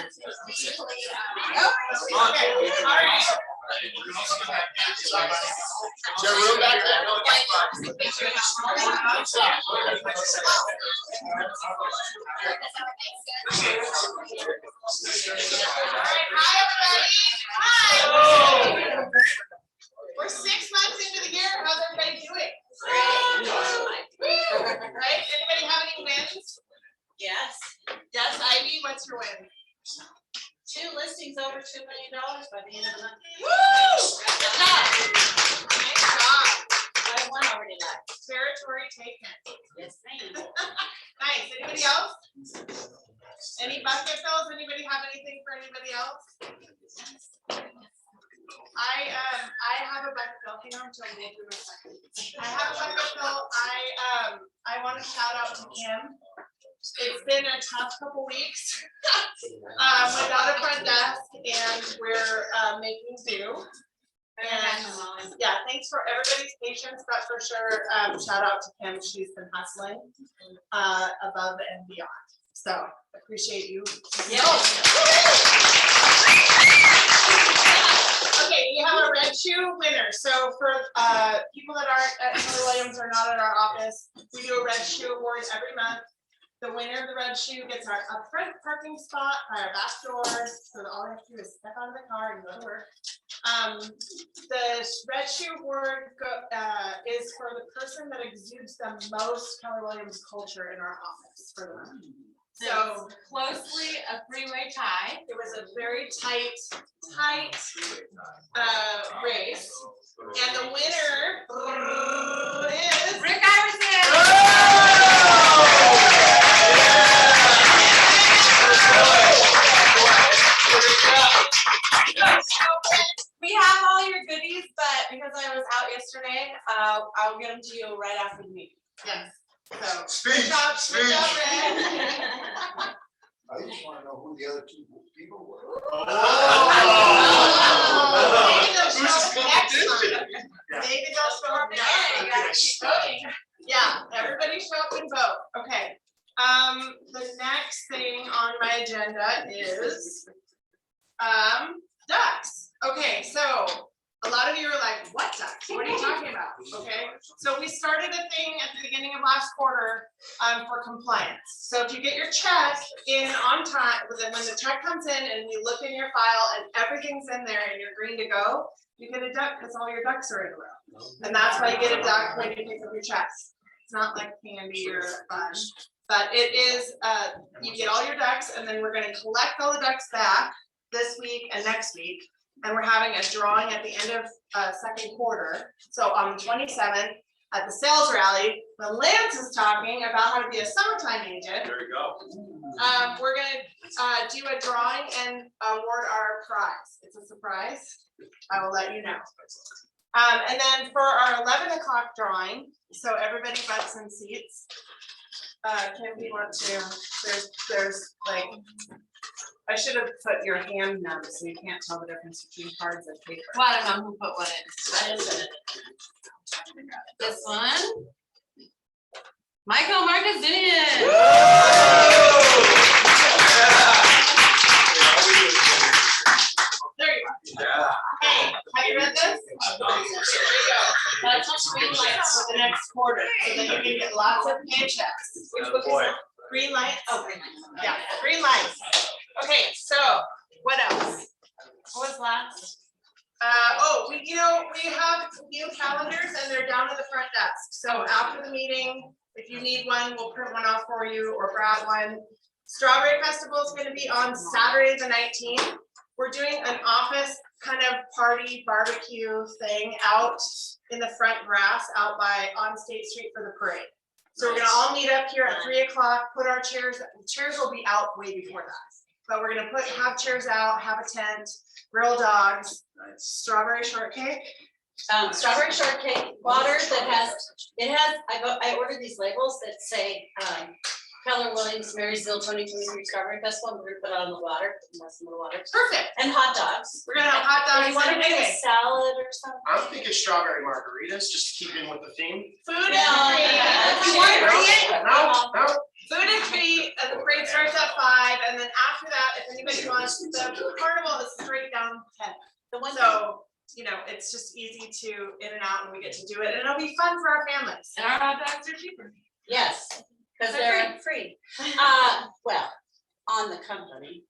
Is there room back there? We're 6 months into the year. How's everybody doing? Right? Anybody have any wins? Yes. Yes, Ivy, what's your win? 2 listings over $2 million by the end of the month. Woo! Good job. Nice job. I have one already live. Territory taken. Yes, ma'am. Nice. Anybody else? Any bucket fills? Anybody have anything for anybody else? I have a bucket fill. Hang on until I do my second. I have a bucket fill. I want to shout out to Kim. It's been a tough couple weeks without a front desk, and we're making do. And yeah, thanks for everybody's patience, but for sure, shout out to Kim. She's been hustling above and beyond. So appreciate you. Yeah. Okay, we have a red shoe winner. So for people that aren't at Keller Williams or not at our office, we do a red shoe award every month. The winner of the red shoe gets our upfront parking spot by our back door, so that all we have to do is step out of the car and go to work. The red shoe award is for the person that exudes the most Keller Williams culture in our office for the month. So closely a three-way tie. it was a very tight race, and the winner is Rick Iverson. We have all your goodies, but because I was out yesterday, I'll get them to you right after the meeting. yes. So Speech, good job, speech. Rick. I just want to know who the other 2 people were. David will show up next time. You gotta keep voting. Yeah, everybody show up and vote. Okay. The next thing on my agenda is ducks. Okay, so a lot of you are like, what ducks? What are you talking about? Okay, so we started a thing at the beginning of last quarter for compliance. So if you get your check in on time, when the check comes in and we look in your file and everything's in there and you're green to go, you get a duck because all your ducks are in a row. And that's why you get a duck when you pick up your checks. It's not like candy or fun, but it is, you get all your ducks and then we're gonna collect all the ducks back this week and next week. And we're having a drawing at the end of second quarter. So on the 27th at the sales rally, when Lance is talking about how to be a summertime agent. There you go. We're gonna do a drawing and award our prize. It's a surprise. I will let you know. And then for our 11 o'clock drawing, so everybody butts in seats. Kim, you want to? There's like. I should have put your hand number so you can't tell the difference between cards and paper. Well, I don't know who put what in. This one. Michael Marquezine. There you are. Yeah. Hey, have you read this? There you go. That's what's green lights for the next quarter, so that you can get lots of paychecks. Which book is it? Green lights? Oh, green light. Yeah, green lights. Okay, so what else? What was last? We have new calendars and they're down at the front desk. So after the meeting, if you need one, we'll print one off for you or grab one. Strawberry Festival is going to be on Saturday the 19th. We're doing an office kind of party barbecue thing out in the front grass out on State Street for the parade. So we're gonna all meet up here at 3 o'clock, put our chairs will be out way before that. But we're gonna have chairs out, have a tent, grill dogs, strawberry shortcake. Strawberry shortcake, water that I ordered these labels that say, Keller Williams, Marysville 2023 Strawberry Festival. We're gonna put it on the water, some of the water. Perfect. And hot dogs. We're gonna have hot dogs. You want to make a anyway. salad or something? I'm thinking strawberry margaritas, just to keep in with the theme. Food Yeah. and Yeah. free. You want to bring it? No. So we did three, and the parade starts at 5, and then after that, if anybody wants, the carnival is straight down 10. The one, So, you know, it's just easy to in and out, and we get to do it, and it'll be fun for our families. And our hot dogs are cheaper. yes, because They're they're free. Well, on the company.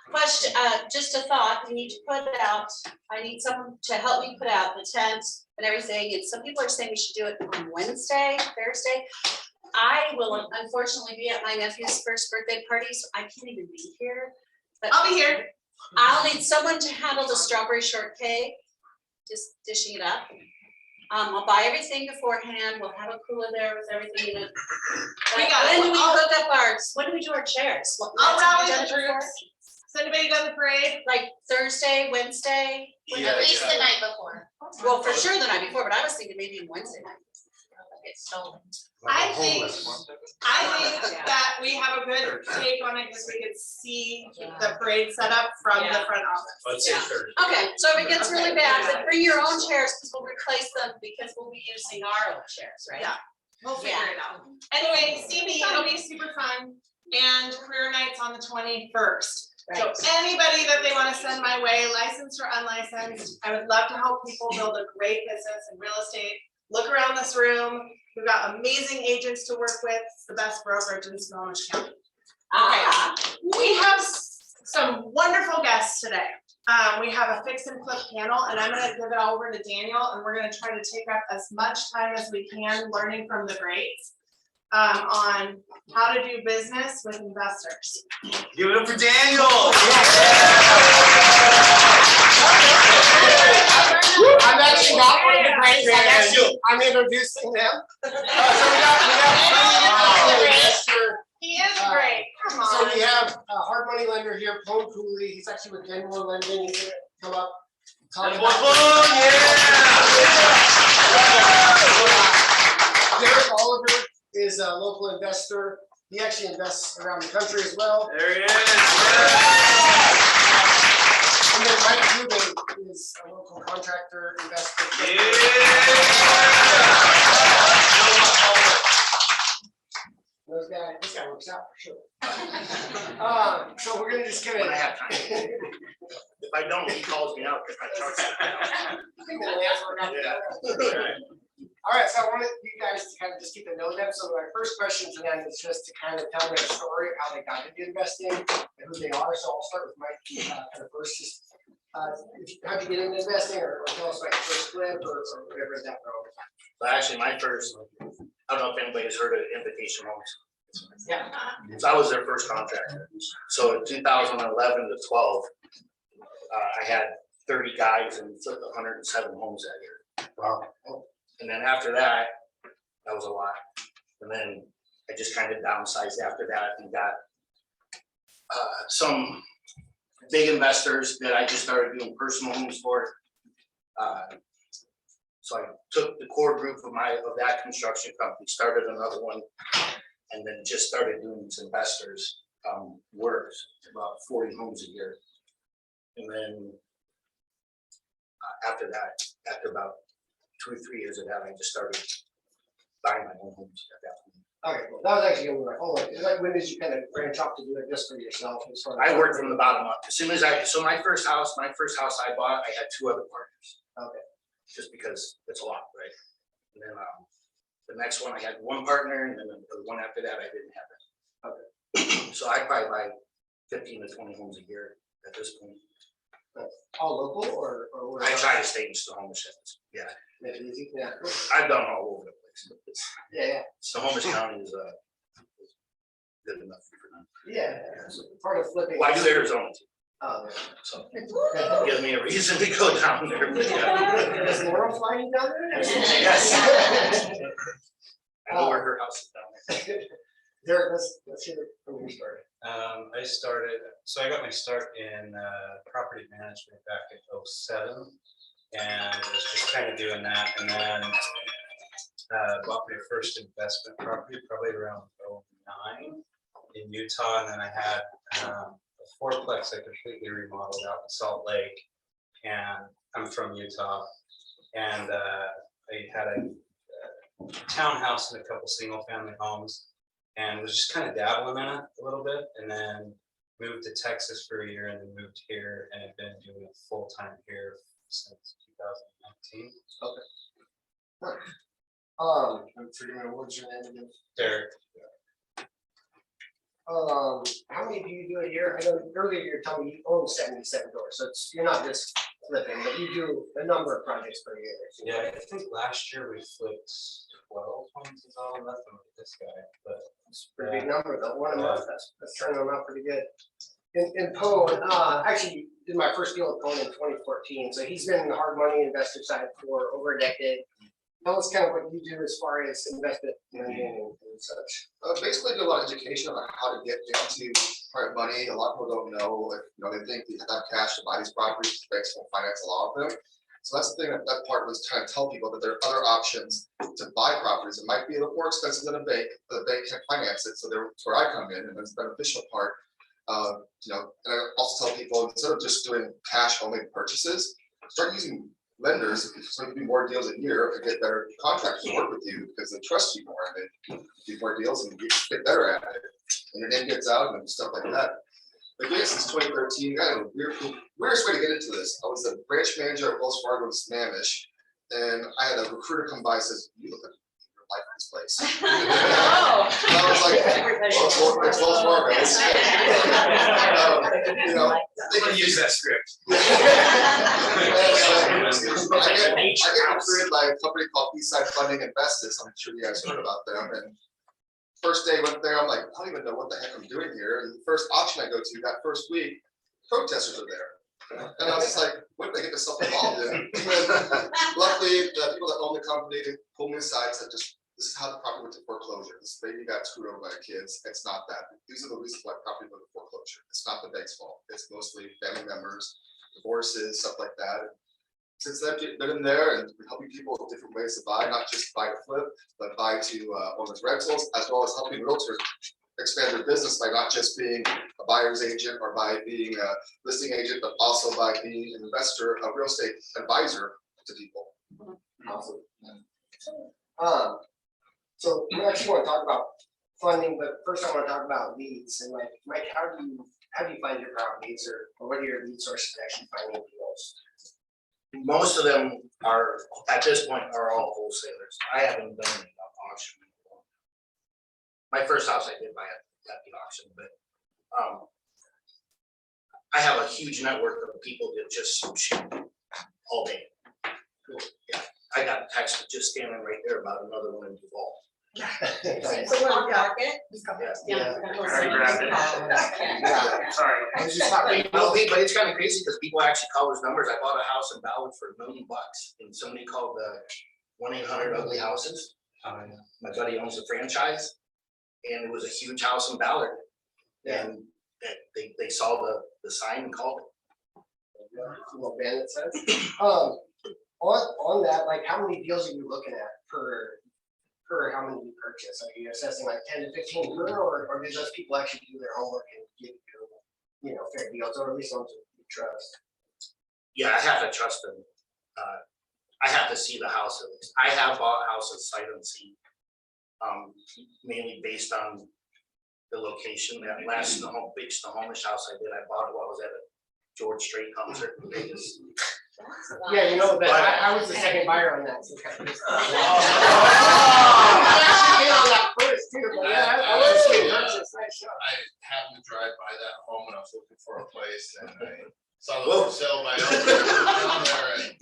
Question, just a thought, we need to put out, I need someone to help me put out the tent and everything, and some people are saying we should do it on Wednesday, Thursday. I will unfortunately be at my nephew's first birthday party, so I can't even be here. But I'll be here. I'll need someone to handle the strawberry shortcake, just dishing it up. I'll buy everything beforehand, we'll have a cooler there with everything in it. We But got it. when do we I'll- hook up ours, when do we do our chairs? What I'll nights have we rally done the it before? troops. Does anybody go to the parade? Like Thursday, Wednesday? Yeah, At least yeah. the night before. Well, for sure the night before, but I was thinking maybe Wednesday night. It's stolen. I think Yeah. that we have a good take on it, because we can see the parade set up from the Yeah. front office. Let's say Yeah. third. Okay, so if it gets really Okay. bad, then bring your own chairs, because we'll replace them, because we'll be using our own chairs, right? Yeah. We'll figure Yeah. it out. Anyway, see me, it'll be super fun, and career night's on the 21st. So Right. anybody that they wanna send my way, licensed or unlicensed, I would love to help people build a great business in real estate. Look around this room, we've got amazing agents to work with, it's the best brokerage in Snohomish County. Ah, We have some wonderful guests today. We have a fix and flip panel, and I'm gonna give it all over to Daniel, and we're gonna try to take up as much time as we can learning from the greats on how to do business with investors. Give it up for Daniel. I'm actually not one of the greats, I'm introducing them. So we got investor. He is great, come So on. we have a hard money lender here, Plone Cooley, he's actually with Denver Lending, he's gonna come up. talk Boom, about- boom, yeah. Derek Oliver is a local investor, he actually invests around the country as well. There he is. And then Mike Rubin is a local contractor investor. This guy works out for sure. So we're gonna just kind When I of. have time. If I don't, he calls me out because my truck's. All right, so I wanted you guys to kind of just get to know them. So my first question tonight is just to kind of tell their story, how they got into investing and who they are. So I'll start with Mike, kind of first, just, how'd you get into investing, or tell us about your first flip or whatever that goes. Well, actually, my first, I don't know if anybody's heard of Invitation Homes. Yeah. So I was their first contractor. So in 2011 to 12, I had 30 guys and flipped 107 homes that year. Wow. And then after that, that was a lot. And then I just kind of downsized after that and got some big investors that I just started doing personal homes for. So I took the core group of that construction company, started another one, and then just started doing these investors work, about 40 homes a year. And then after that, after about 2 or 3 years of that, I just started buying my own homes at that point. Okay, well, that was actually gonna be my follow-up. When did you kind of branch off to do it just for yourself? And sort of- I worked from the bottom up. As soon as so my first house I bought, I had 2 other partners. Okay. Just because it's a lot, right? And then the next one, I had 1 partner, and then the one after that, I didn't have it. Okay. So I probably buy 15 to 20 homes a year at this point. All local or? where- I try to stay in Snohomish. Yeah, Make it easy, yeah. I've done all over the place. Yeah, Snohomish County is good enough for them. yeah, so part of flipping. Well, I do Arizona too, Oh, so yeah. it gives me a reason to go down there. But yeah. Is Laura flying down there? Yes. I know where her house is down there. Derek, let's hear it from your story. I got my start in property management back in '07, and was just kind of doing that, and then bought my first investment property probably around '09 in Utah, and then I had a fourplex I completely remodeled out in Salt Lake, and I'm from Utah, and I had a townhouse and a couple single family homes. and was just kind of dabbling in it a little bit, and then moved to Texas for a year, and then moved here, and have been doing it full time here since 2019. I'm forgetting what's your name again? Derek. How many do you do a year? I know earlier you were telling me you own 77 doors, so it's, you're not just flipping, but you do a number of projects per year. Yeah, I think last year we flipped 12 homes is all, nothing with this guy, but It's a pretty big number, though, 1 a month, that's turning them out pretty good. In Poe, actually did my first deal with Poe in 2014, so he's been in the hard money investor side for over a decade. Tell us kind of what you do as far as investment money and such. Basically, do a lot of education on how to get into private money. A lot of people don't know, like, they think they have cash to buy these properties, banks won't finance a lot of them. So that's the thing, that part was trying to tell people that there are other options to buy properties. It might be a little more expensive than a bank, but the bank can't finance it. So that's where I come in, and that's the beneficial part. And I also tell people, instead of just doing cash only purchases, start using lenders, so you can do more deals a year and get better contractors to work with you because they trust you more and they do more deals and you get better at it. And your name gets out and stuff like that. But yeah, since 2013, I had a weirdest way to get into this. I was a branch manager at Wells Fargo in Sammamish, and I had a recruiter come by and says, "You look like your life in this place." Oh. And I was like, "Well, it's Wells Fargo." I'm gonna use that script. I get recruited by a company called Eastside Funding Investors. I'm sure you guys heard about them. And first day I went there, I'm like, I don't even know what the heck I'm doing here. And the first auction I go to, that first week, protesters are there. And I was just like, what did I get myself involved in? And then, luckily, the people that own the company pulled me aside and said, this is how the property went to foreclosure. This baby got screwed over by the kids. It's not that. These are the reasons why property went to foreclosure. It's not the bank's fault. It's mostly family members, divorces, stuff like that. Since then, I've been in there and helping people with different ways to buy, not just buy to flip, but buy to owners rentals, as well as helping realtors expand their business by not just being a buyer's agent or by being a listing agent, but also by being an investor, a real estate advisor to people. Awesome. So we actually want to talk about funding, but first I want to talk about leads and like, Mike, how do you find your properties or what are your lead sources to actually finding deals? Most of them are, at this point, are all wholesalers. I haven't done any auction. My first house I did buy at the auction, but I have a huge network of people that just shoot all day. Yeah, I got a text just standing right there about another one in Duval. So what market? Yeah. Sorry. I was just talking. No, but it's kind of crazy because people actually call those numbers. I bought a house in Ballard for $1 million, and somebody called the 1-800-UGLY houses. My buddy owns a franchise, and it was a huge house in Ballard. And they saw the sign and called it. Little bandit says. On that, like, how many deals are you looking at per how many you purchase? Are you assessing like 10 to 15 per, or do those people actually do their homework and give you, fair deals, or at least ones you trust? Yeah, I have to trust them. I have to see the house at least. I have bought houses sight unseen, mainly based on the location. That last big Snohomish house I did, I bought it while I was at a George Strait concert in Vegas. Yeah, that I was the second buyer on that. So kind of I happened to drive by that home when I was looking for a place and I saw the for sale by down there and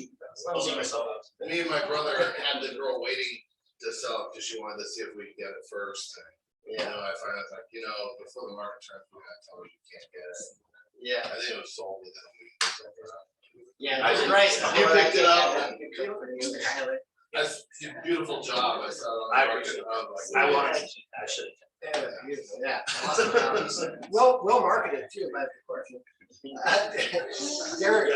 me and my brother had the girl waiting to sell it because she wanted to see if we could get it first. And, I finally was like, before the market turns, we gotta tell her you can't get it. Yeah. I think it was sold within a week. Yeah, I was right. You picked it up. That's a beautiful job. I saw it on the market. I wanted to. I should. Yeah. Awesome. Well marketed too, but of course. Derek,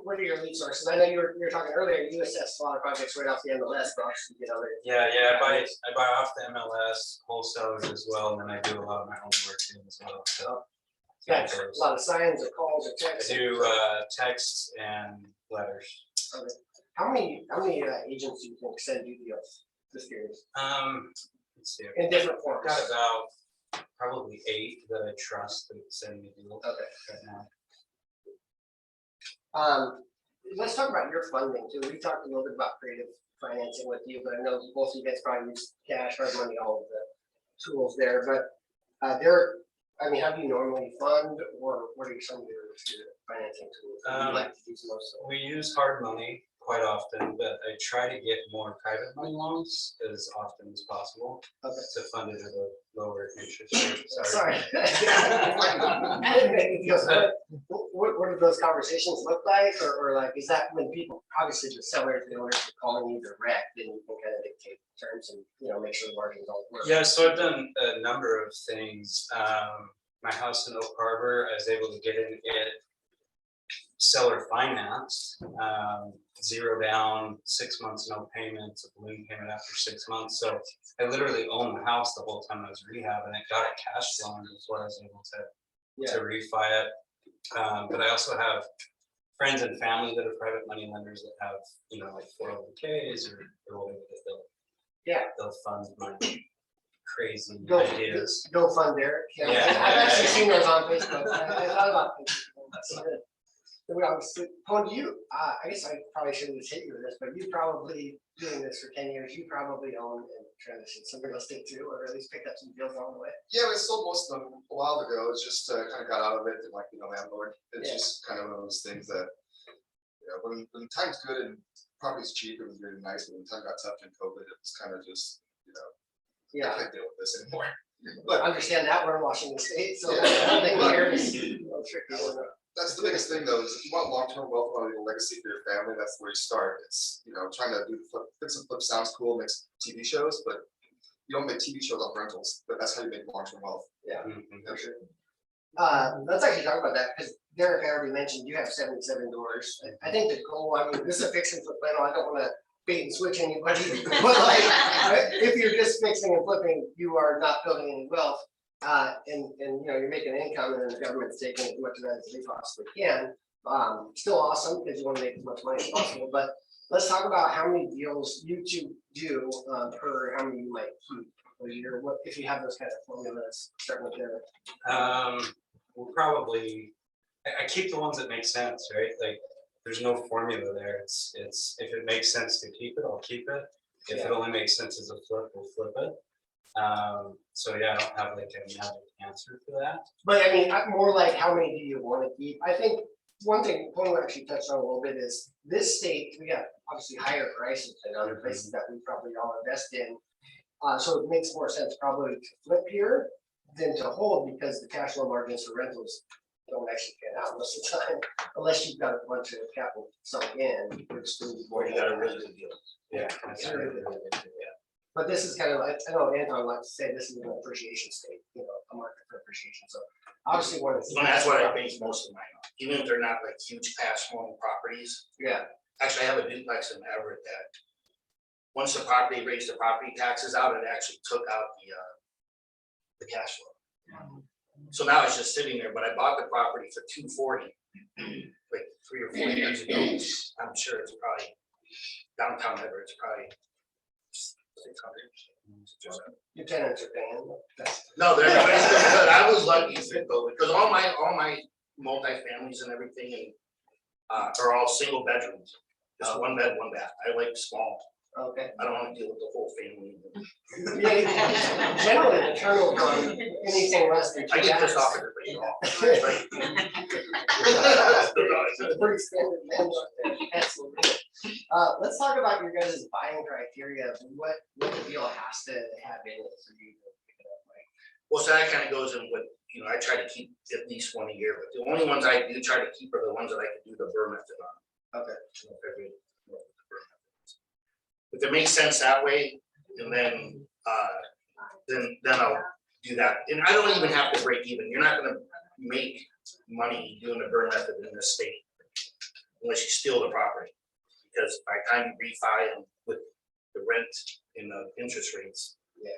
what are your lead sources? I know you were talking earlier, you assess a lot of projects right off the MLS, but obviously you get other. Yeah, I buy off the MLS wholesalers as well, and then I do a lot of my homework too as well. So Yeah, a lot of signs or calls or texts. I do texts and letters. Okay. How many agents do you think send you deals? Just curious. let's see, in different I've forms? got about probably 8 that I trust that send me deals Okay. right now. Let's talk about your funding too. We talked a little bit about creative financing with you, but I know both of you guys probably use cash, hard money, all of the tools there, but Derek, I mean, how do you normally fund, or what are some of your financing tools that you like to use most of? We use hard money quite often, but I try to get more private money loans as often as possible Okay. to fund it at a lower interest rate. Sorry. I didn't make it feel so. What do those conversations look like, or like, is that when people, obviously the sellers, the owners are calling you direct, then you can kind of dictate terms and, make sure the margins don't work? Yeah, so I've done a number of things. My house in Oak Harbor, I was able to get it seller finance, 0 down, 6 months, no payments, a balloon payment after 6 months. So I literally owned the house the whole time I was rehabbing it, got it cash flowing before I was able to refi it. But I also have friends and family that are private money lenders that have, like 401ks or whatever that they'll fund my crazy ideas. Go fund Derek. Yeah. I've actually seen those on Facebook. I thought about Facebook. That's good. We obviously, Paul, I guess I probably shouldn't have hit you with this, but you probably doing this for 10 years, you probably own and transitioned some real estate too, or at least picked up some deals along the way. Yeah, we sold most of them a while ago. It's just kind of got out of it and like being a landlord. It's just kind of one of those things that, when time's good and property's cheap, it was really nice. But when time got tough in COVID, it was kind of just, I can't deal with this anymore. But understand that we're in Washington State, so Yeah. that thing here is tricky. That's the biggest thing though, is if you want long-term wealth, want to leave a legacy for your family, that's where you start. It's, trying to do fix and flip sounds cool, makes TV shows, but you don't make TV shows off rentals, but that's how you make long-term wealth. Yeah, Mhm. for sure. Let's actually talk about that, because Derek already mentioned you have 77 doors. I think the goal, I mean, this is a fix and flip plan, I don't want to bait and switch anybody, but like, if you're just fixing and flipping, you are not building any wealth. And you're making income, and then the government's taking as much of that as they possibly can. Still awesome, because you want to make as much money as possible, but let's talk about how many deals you two do per how many you might keep a year. What if you have those kind of formulas, starting with there? We'll probably, I keep the ones that make sense, right? Like, there's no formula there. It's if it makes sense to keep it, I'll keep it. If it only makes sense as a flip, we'll flip it. So yeah, I don't have like a magic answer for that. But I mean, more like how many do you want to keep? I think one thing Paul actually touched on a little bit is this state, we got obviously higher prices than other places that we probably all invest in. So it makes more sense probably to flip here than to hold, because the cash flow margins for rentals don't actually pan out most of the time, unless you've got a bunch of capital sunk in, which Or you got a really good deal. Yeah. But this is kind of like, I know Anton likes to say this is an appreciation state, a market for appreciation. So obviously one is. And that's what I base most of mine on, even if they're not like huge cash flowing properties. Yeah, Actually, I have a duplex in Everett that, once the property raised the property taxes out, it actually took out the cash flow. So now it's just sitting there, but I bought the property for $240, like 3 or 4 years ago. I'm sure it's probably, downtown Everett, it's probably 600. your tenants are paying. No, they're good. I was lucky through COVID, because all my multi-families and everything are all single bedrooms. Just 1 bed, 1 bath. I like small. Okay. I don't want to deal with the whole family. Yeah, generally the turnover on anything less than 2 I get pissed off baths. at everybody. It's pretty standard landlord there. Absolutely. Let's talk about your guys' buying criteria. What the deal has to have in it for you to pick it up, like? Well, so that kind of goes in with, I try to keep at least 1 a year, but the only ones I do try to keep are the ones that I can do the burn method on. Okay. If it makes sense that way, and then I'll do that. And I don't even have to break even. You're not gonna make money doing the burn method in this state unless you steal the property. Because by the time you refi and with the rent and the interest rates. Yeah.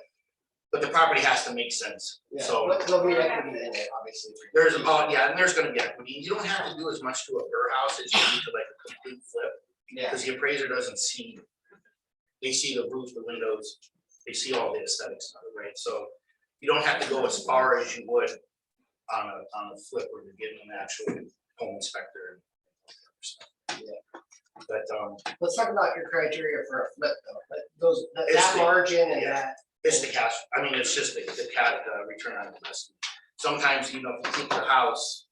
But the property has to make sense. Yeah, So but there'll be equity in it, obviously. there's and there's gonna be equity. You don't have to do as much to a burr house as you do to like a complete flip. Yeah, Because the appraiser doesn't see, they see the roof, the windows, they see all the aesthetics of it, right? So you don't have to go as far as you would on a flip where you're getting an actual home inspector. But, Let's talk about your criteria for a flip though, like those, It's that the- margin and yeah. that. it's the cash, I mean, it's just the return on investment. Sometimes, you know, if you take your house,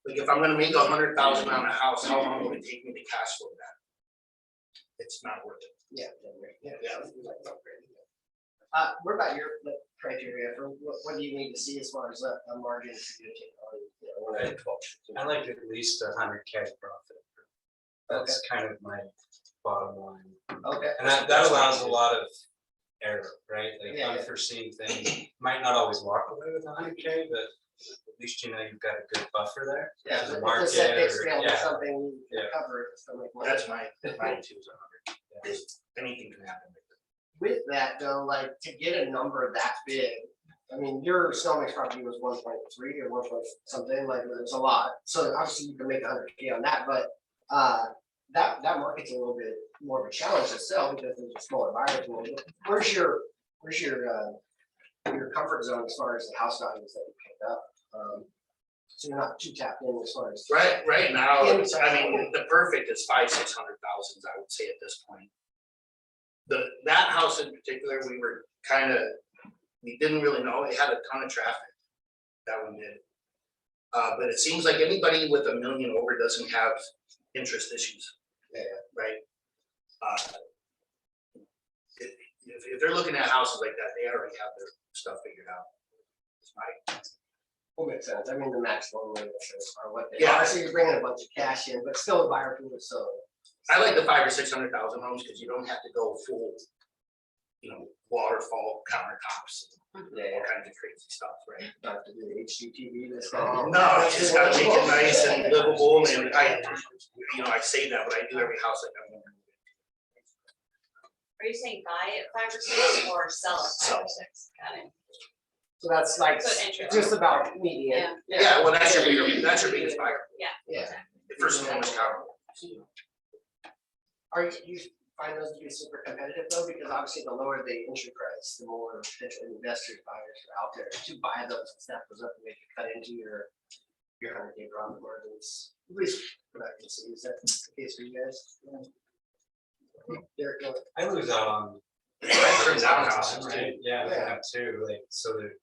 like if I'm gonna make 100,000 on a house, how long will it take me to cash flow that? It's not worth it. Yeah. Yeah. What about your flip criteria for what do you need to see as far as a margin? to take on, you know, one out of 12? I like at least 100K profit. That's kind of my bottom line. Okay. And that allows a lot of error, right? Like Yeah. unforeseen things. Might not always walk away with 100K, but at least you know you've got a good buffer there. Yeah, to the if the market septic or- failed or yeah. something, you Yeah. can cover it. So like, That's mine too is 100. Anything can happen. with that though, like to get a number that big, I mean, your Snowmax property was 1.3 or 1 point something, like it's a lot. So obviously you can make 100K on that, but that market's a little bit more of a challenge to sell because there's a smaller buyer pool. Where's your comfort zone as far as the house values that you picked up? So you're not too tapped in as far as. Right now, Yeah, I mean, the perfect is 500,000-600,000, I would say at this point. That house in particular, we didn't really know, it had a ton of traffic, that one did. But it seems like anybody with $1 million over doesn't have interest issues. Yeah. Right? If they're looking at houses like that, they already have their stuff figured out. It's my Will make sense. I mean, the maximum limit are what they Yeah. are. So you're bringing a bunch of cash in, but still a buyer pool is so. I like the 500,000 or 600,000 homes because you don't have to go full, you know, waterfall countertops, Yeah. all kinds of crazy stuff, right? Not to do HGTV this. No, you just gotta make it nice and livable, and I say that, but I do every house like I'm gonna. Are you saying buy it 5 or 6 or sell it 5 or 6? Got it. So that's like So entry just level. about median. Yeah, well, that's your biggest buyer. Yeah. The first one was counter. You find those to be super competitive though, because obviously the lower the entry price, the more potential investors, buyers are out there to buy those and snap those up and make it cut into your 100K profit margins. At least what I can see, is that the case for you guys? Derek, go ahead. I lose out on. Turns out time, houses, right? Yeah, I Yeah. have too, like, so that,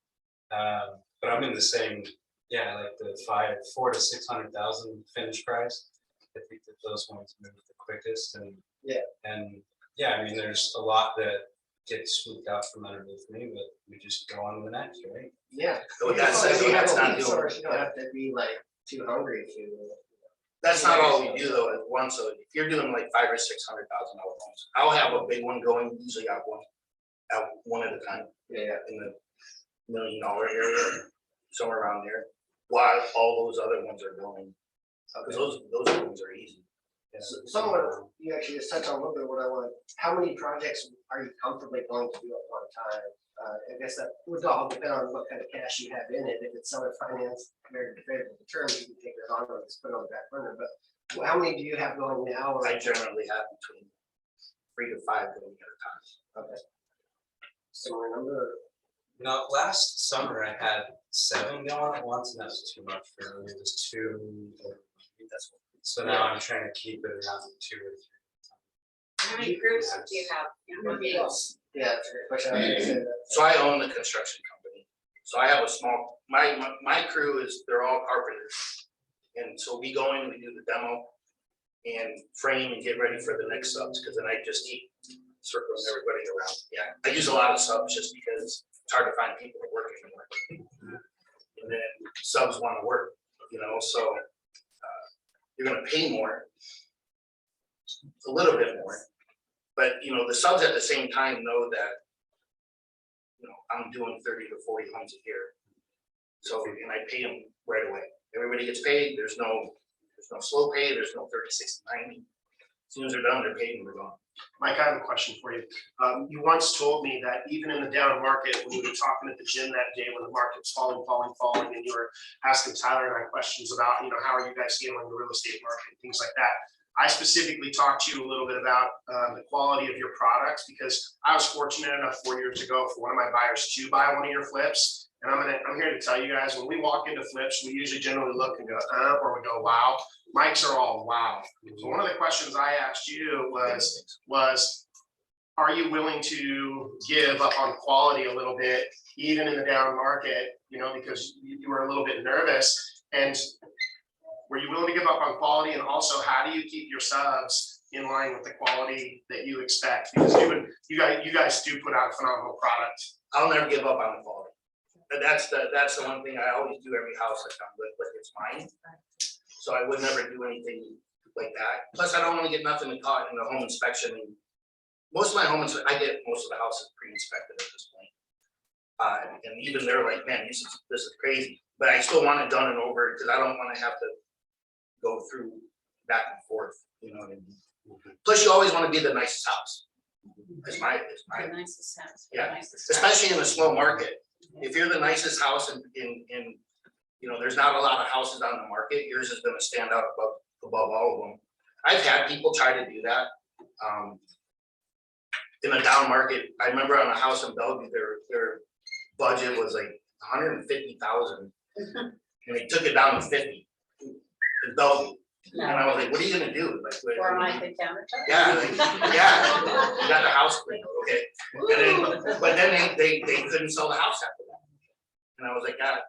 but I'm in the same, yeah, like the 400,000 to 600,000 finish price. I think that those ones move the quickest and. Yeah. And, yeah, I mean, there's a lot that gets swooped out from underneath me, but we just go on to the next, right? Yeah. But that's not You doing. don't have to be like too hungry if you. That's not all we do though, at once, so if you're doing like 500,000 or 600,000 homes, I'll have a big one going, usually I have one at a time. Yeah. In the $1 million area, somewhere around there, while all those other ones are going, because those ones are easy. Somewhat, you actually just touched on a little bit of what I wanted. How many projects are you comfortably going to do at one time? I guess that would all depend on what kind of cash you have in it. If it's seller finance, very favorable terms, you can take that on or just put it on the back burner. But how many do you have going now? Or I generally have between 3 to 5 going at a time. okay. Similar number. No, last summer I had 7 going at once, and that was too much for me. It was 2. So now I'm trying to keep it around 2 or 3. How many crews do you have? Yeah, that's a great question. I was gonna say that. So I own the construction company. So I have a small, my crew they're all carpenters. And so we go in, we do the demo and frame and get ready for the next subs, because then I just keep circling everybody around. Yeah, I use a lot of subs just because it's hard to find people to work anymore. And then subs want to work, so you're gonna pay more, a little bit more. But, the subs at the same time know that, I'm doing 30 to 40 homes a year. So, and I pay them right away. Everybody gets paid. There's no slow pay. There's no 30, 60, 90. As soon as they're done, they're paid and we're gone. Mike, I have a question for you. You once told me that even in the down market, when we were talking at the gym that day, when the market was falling, and you were asking Tyler and I questions about, how are you guys handling the real estate market and things like that. I specifically talked to you a little bit about the quality of your products, because I was fortunate enough 4 years ago for one of my buyers to buy one of your flips. And I'm here to tell you guys, when we walk into flips, we usually generally look and go, or we go, wow. Mics are all wow. So one of the questions I asked you was, are you willing to give up on quality a little bit, even in the down market, because you were a little bit nervous? And were you willing to give up on quality? And also, how do you keep your subs in line with the quality that you expect? Because you guys do put out a phenomenal product. I'll never give up on the quality. But that's the one thing I always do every house I come with, it's mine. So I would never do anything like that. Plus, I don't want to get nothing caught in the home inspection. Most of my homes, I get most of the houses pre-inspected at this point. And even they're like, man, this is crazy. But I still want it done and over, because I don't want to have to go through back and forth, you know what I mean? Plus, you always want to be the nicest house. It's my, The nicest house. Yeah. Nicest house. especially in a slow market. If you're the nicest house in there's not a lot of houses on the market, yours is gonna stand out above all of them. I've had people try to do that. In a down market, I remember on a house in Bellevue, their budget was like 150,000. And they took it down to 50 in Bellevue. And I was like, what are you gonna do? Like, Or my big countertop. yeah, you got the house clean, okay. And then, but then they couldn't sell the house after that. And I was like, God,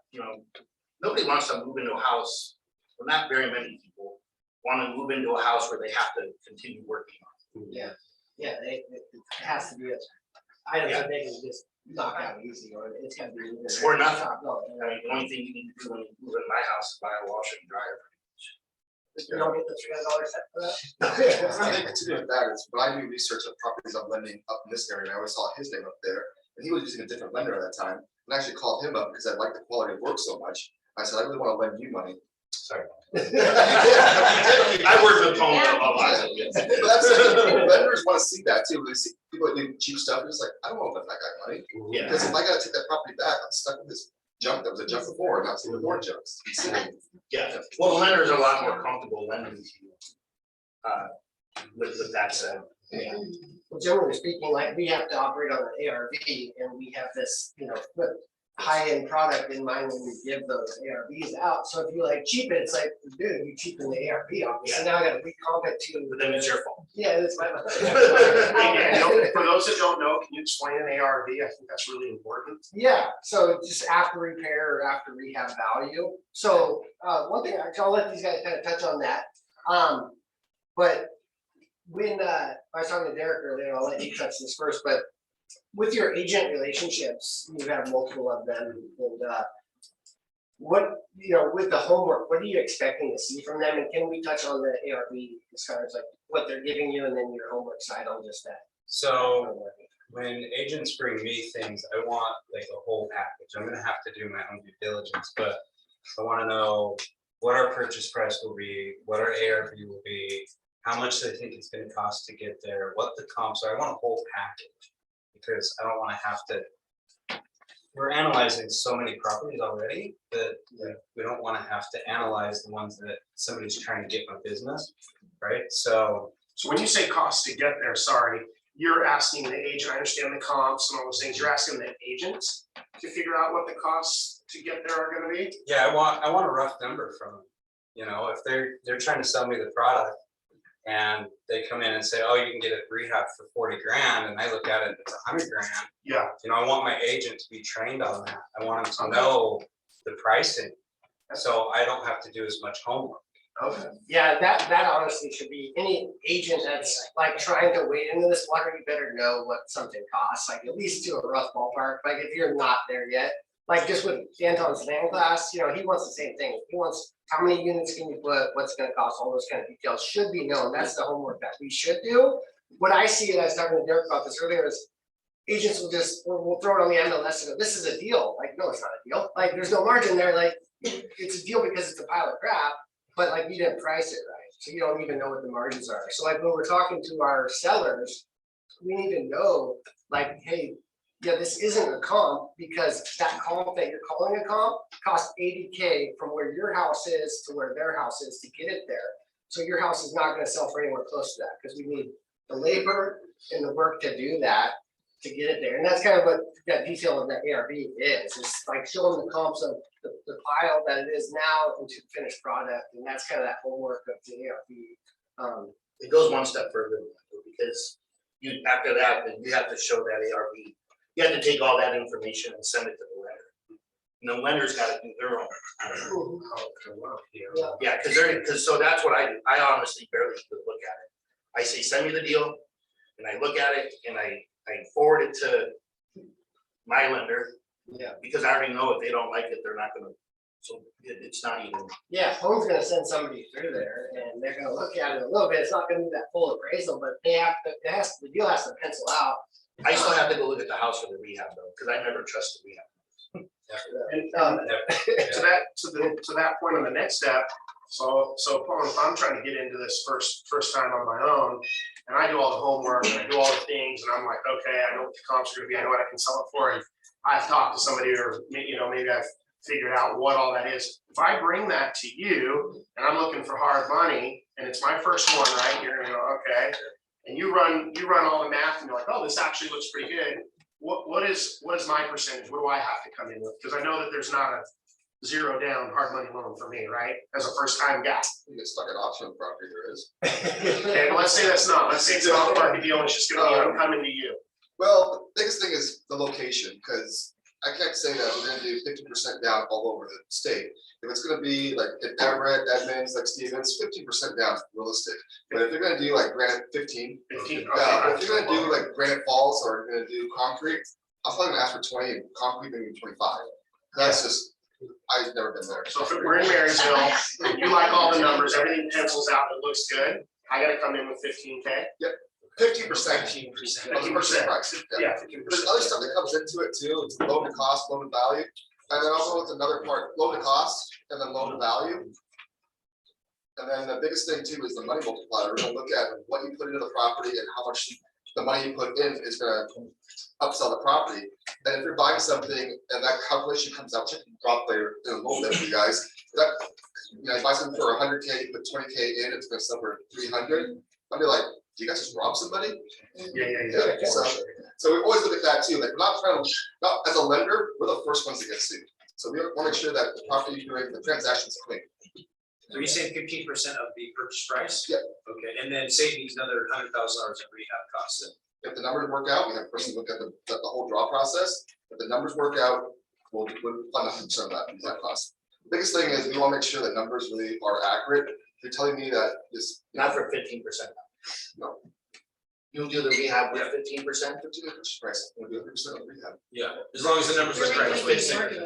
nobody wants to move into a house, well, not very many people want to move into a house where they have to continue working on. Yeah, it has to be an item that they can just knock out easy, or it's gonna be. Or nothing. I mean, the only thing you need to do when you move in my house is buy a washer and dryer. You don't get the $300 set for that? I think to do with that is, when I do research of properties I'm lending up in this area, I always saw his name up there, and he was using a different lender at that time. And I actually called him up because I liked the quality of work so much. I said, I really want to lend you money. Sorry. I work with Tony a lot. But that's lenders want to see that too. They see people that do cheap stuff, and it's like, I don't want to lend that guy money. Yeah. Because if I gotta take that property back, I'm stuck with this junk that was a junk before, and now it's even more junk. Yeah, well, lenders are a lot more comfortable lending to you. With that said. Yeah. Well, generally speaking, like, we have to operate on an ARV, and we have this, high-end product in mind when we give those ARVs out. So if you like cheapen, it's like, dude, you cheapen the ARV, obviously, now I gotta recomp it to. But then it's your fault. Yeah, it's my. For those that don't know, can you explain an ARV? I think that's really important. Yeah, so just after repair or after rehab value. So one thing, I'll let these guys kind of touch on that. But when I was talking to Derek earlier, I'll let you touch this first, but with your agent relationships, you have multiple of them, and what, with the homework, what are you expecting to see from them? And can we touch on the ARV as far as like what they're giving you, and then your homework side on just that? So when agents bring me things, I want like a whole package. I'm gonna have to do my own due diligence, but I want to know what our purchase price will be, what our ARV will be, how much they think it's gonna cost to get there, what the comps are. I want a whole package, because I don't want to have to. We're analyzing so many properties already that we don't want to have to analyze the ones that somebody's trying to get my business, right? So when you say cost to get there, sorry, you're asking the agent, I understand the comps and all those things, you're asking the agents to figure out what the costs to get there are gonna be? yeah, I want a rough number from them. If they're trying to sell me the product and they come in and say, oh, you can get it rehab for 40 grand, and I look at it, it's 100 grand. Yeah. I want my agent to be trained on that. I want him to know the pricing, so I don't have to do as much homework. Okay. Yeah, that honestly should be any agent that's like trying to wade into this water, you better know what something costs, like at least to a rough ballpark. Like if you're not there yet, like just with Anton's land class, he wants the same thing. He wants how many units can you put, what's gonna cost, all those kind of details should be known. That's the homework that we should do. What I see, and I was talking to Derek about this earlier, is agents will throw it on the MLS and go, this is a deal. Like, no, it's not a deal. Like, there's no margin there. Like, it's a deal because it's a pile of crap, but like you didn't price it right. So you don't even know what the margins are. So like when we're talking to our sellers, we need to know, like, hey, yeah, this isn't a comp, because that comp that you're calling a comp costs $80K from where your house is to where their house is to get it there. So your house is not gonna sell for anywhere close to that, because we need the labor and the work to do that, to get it there. And that's kind of what that detail of that ARV is, it's like showing the comps of the pile that it is now into finished product, and that's kind of that homework of the ARV. It goes one step further, because after that, then you have to show that ARV. You have to take all that information and send it to the lender. And the lender's gotta do their own. Yeah, so that's what I do. I honestly barely even look at it. I say, send me the deal, and I look at it, and I forward it to my lender. Yeah. Because I already know if they don't like it, they're not gonna, so it's not even. Yeah, Home's gonna send somebody through there, and they're gonna look at it a little bit, it's not gonna be that full appraisal, but they have to, the deal has to pencil out. I still have to go look at the house for the rehab though, because I never trust the rehab. And to that point on the next step, so Paul, if I'm trying to get into this first time on my own, and I do all the homework and I do all the things, and I'm like, okay, I know what the comps are gonna be, I know what I can sell it for, and I've talked to somebody, or maybe I've figured out what all that is. If I bring that to you and I'm looking for hard money, and it's my first one, right? You're gonna go, okay, and you run all the math, and you're like, oh, this actually looks pretty good. What is my percentage? What do I have to come in with? Because I know that there's not a zero down hard money loan for me, right? As a first time guy. You get stuck at auction property, there is. Okay, but let's say that's not. Let's say it's not a market deal. It's just gonna be, I'm coming to you. Well, the biggest thing is the location, because I can't say that we're gonna do 50% down all over the state. If it's gonna be like in Everett, Edmonds, like Stevens, 50% down is realistic. But if you're gonna do like Granite 15, 15. if you're gonna do like Granite Falls or you're gonna do concrete, I'm probably gonna ask for 20 and concrete maybe 25. That's just, I've never been there. So if we're in Marysville, you like all the numbers, everything pencils out, it looks good. I gotta come in with 15K. 50%. 15%. 50% price. Yeah. There's other stuff that comes into it too, it's loan to cost, loan to value. And then also with another part, loan to cost and then loan to value. And then the biggest thing too is the money multiplier. We're gonna look at what you put into the property and how much the money you put in is gonna upsell the property. And if you're buying something and that calculation comes out, check and drop there in a little bit for you guys. That, you buy something for 100K, you put 20K in, it's gonna sell for 300. I'd be like, do you guys just rob somebody? Yeah. So we always look at that too, like we're not trying to, not as a lender, we're the first ones to get sued. So we want to make sure that the property you're doing, the transaction's clean. So you saying 15% of the purchase price? Yeah. Okay, and then savings another $100,000 in rehab costs. If the numbers work out, we have a person look at the whole draw process. If the numbers work out, we'll fund 100% of that cost. The biggest thing is we want to make sure that numbers really are accurate. If you're telling me that this. Not for 15%. No. You'll do the rehab with 15%? 15% purchase price, we'll do 100% of the rehab. Yeah, as long as the numbers are correct. Depending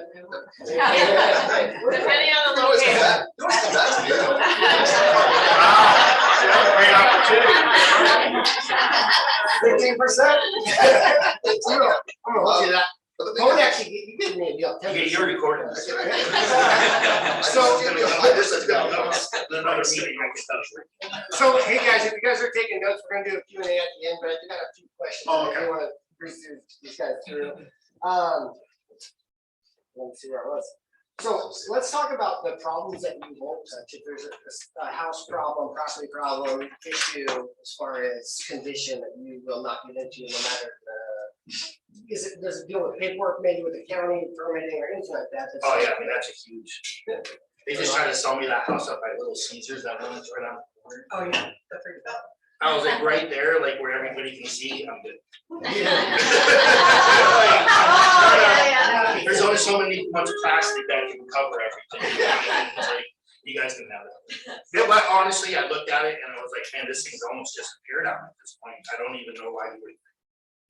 on the Always come location. back, you always come back to me. Great opportunity. 15%. I'm gonna hold you that. But the thing Don't is- actually, you give me a deal. You're recording this. So- This is gonna go. Another meeting. So, hey guys, if you guys are taking notes, we're gonna do a Q&A at the end, but I do got a few questions. Oh, okay. I wanna brief these guys through. Let's see where I was. So let's talk about the problems that you won't touch. If there's a house problem, property problem, issue, as far as condition that you will not get into, no matter does it deal with paperwork, maybe with the county permitting or anything like that? Oh, yeah, I mean, that's a huge. They just tried to sell me that house up by Little Caesars, that one that's right on the corner. Oh, yeah, that's pretty bad. I was like right there, like where everybody can see, I'm good. There's only so much plastic that can cover everything. It's like, you guys can have it. Yeah, but honestly, I looked at it and I was like, man, this thing's almost disappeared out at this point. I don't even know why you would